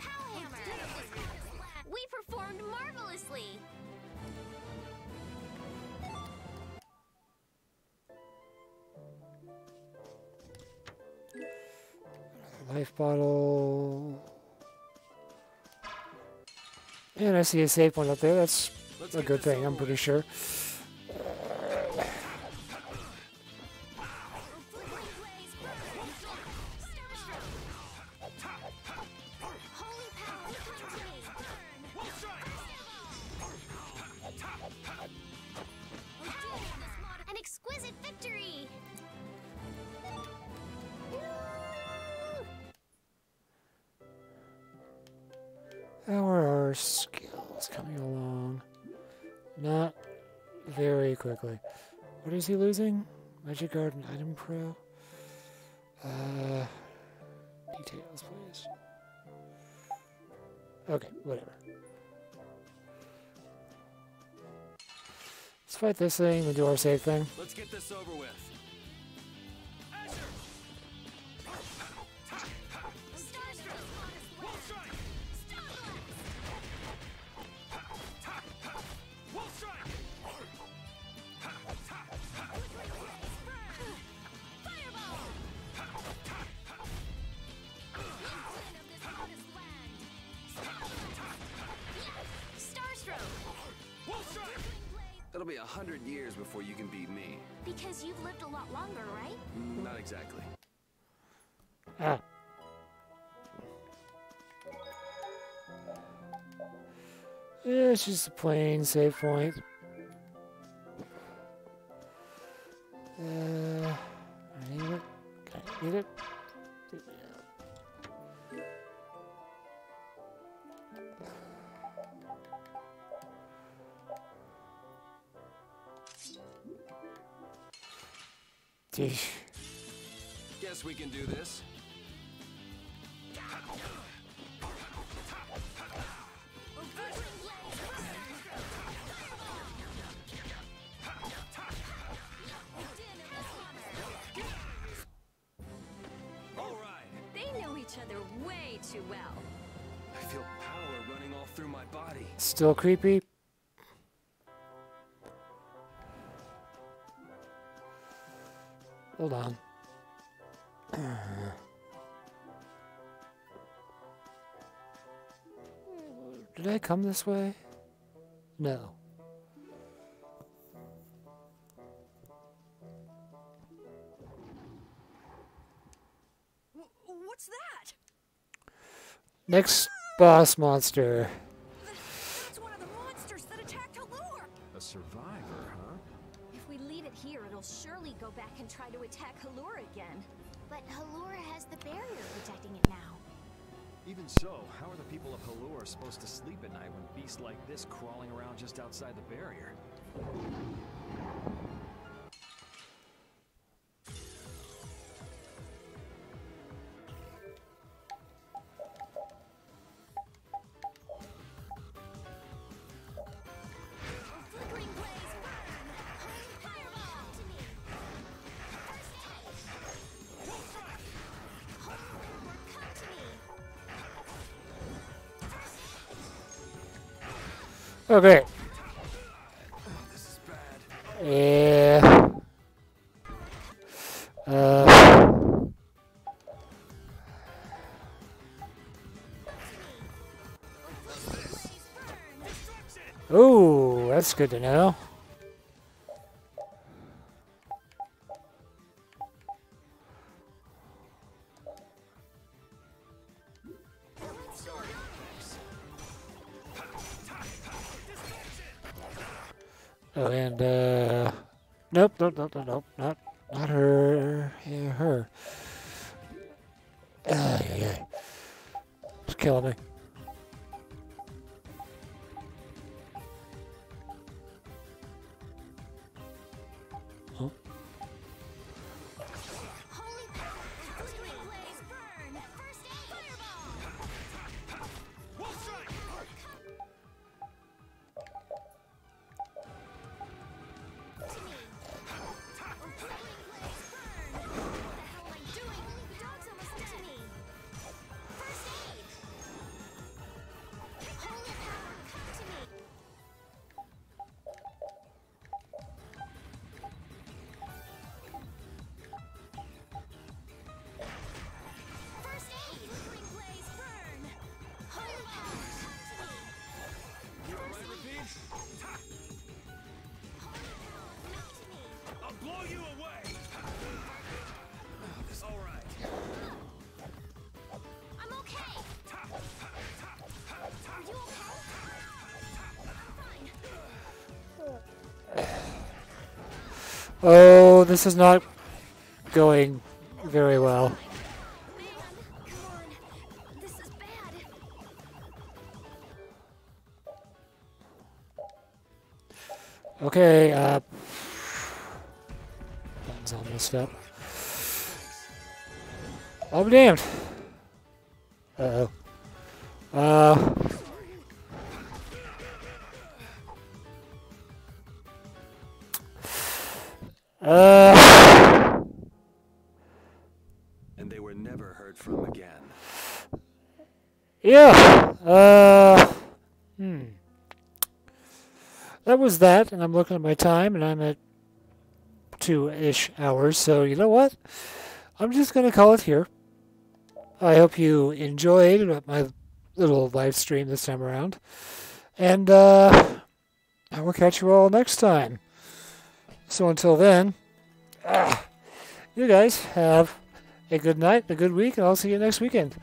Hellhammer. We performed marvelously. Life bottle. And I see a safe one up there. That's a good thing, I'm pretty sure. Holy power, come to me. An exquisite victory. How are our skills coming along? Not very quickly. What is he losing? Magic Garden Item Pro? Details, please. Okay, whatever. Let's fight this thing and do our save thing. Let's get this over with. It'll be 100 years before you can beat me. Because you've lived a lot longer, right? Not exactly. Ah. Yeah, it's just a plain save point. I need it. I need it. Yeesh. Guess we can do this. They know each other way too well. I feel power running all through my body. Still creepy? Hold on. Did I come this way? No. What's that? Next boss monster. That's one of the monsters that attacked Halur. A survivor, huh? If we leave it here, it'll surely go back and try to attack Halur again. But Halura has the barrier protecting it now. Even so, how are the people of Halur supposed to sleep at night when beasts like this crawling around just outside the barrier? Flickering blaze burn! Fireball to me! First aid! Holy come to me! Okay. This is bad. Yeah. Oh, that's good to know. Oh, and, nope, not her, yeah, her. Yeah. It's killing me. Oh. Holy power! Flickering blaze burn! First aid! Fireball! Wolf strike! To me! Flickering blaze burn! What the hell am I doing? The dog's almost dead! To me! First aid! Holy power! Come to me! First aid! Flickering blaze burn! Holy power! Come to me! You alright, Ravine? Come to me! I'll blow you away! Alright. I'm okay! Are you okay? I'm fine. Oh, this is not going very well. Man, come on. This is bad. Okay, button's all messed up. I'll be damned. Uh-oh. And they were never heard from again. Yeah, that was that, and I'm looking at my time, and I'm at 2-ish hours, so you know what? I'm just going to call it here. I hope you enjoyed my little live stream this time around, and I will catch you all next time. So until then, you guys have a good night, a good week, and I'll see you next weekend.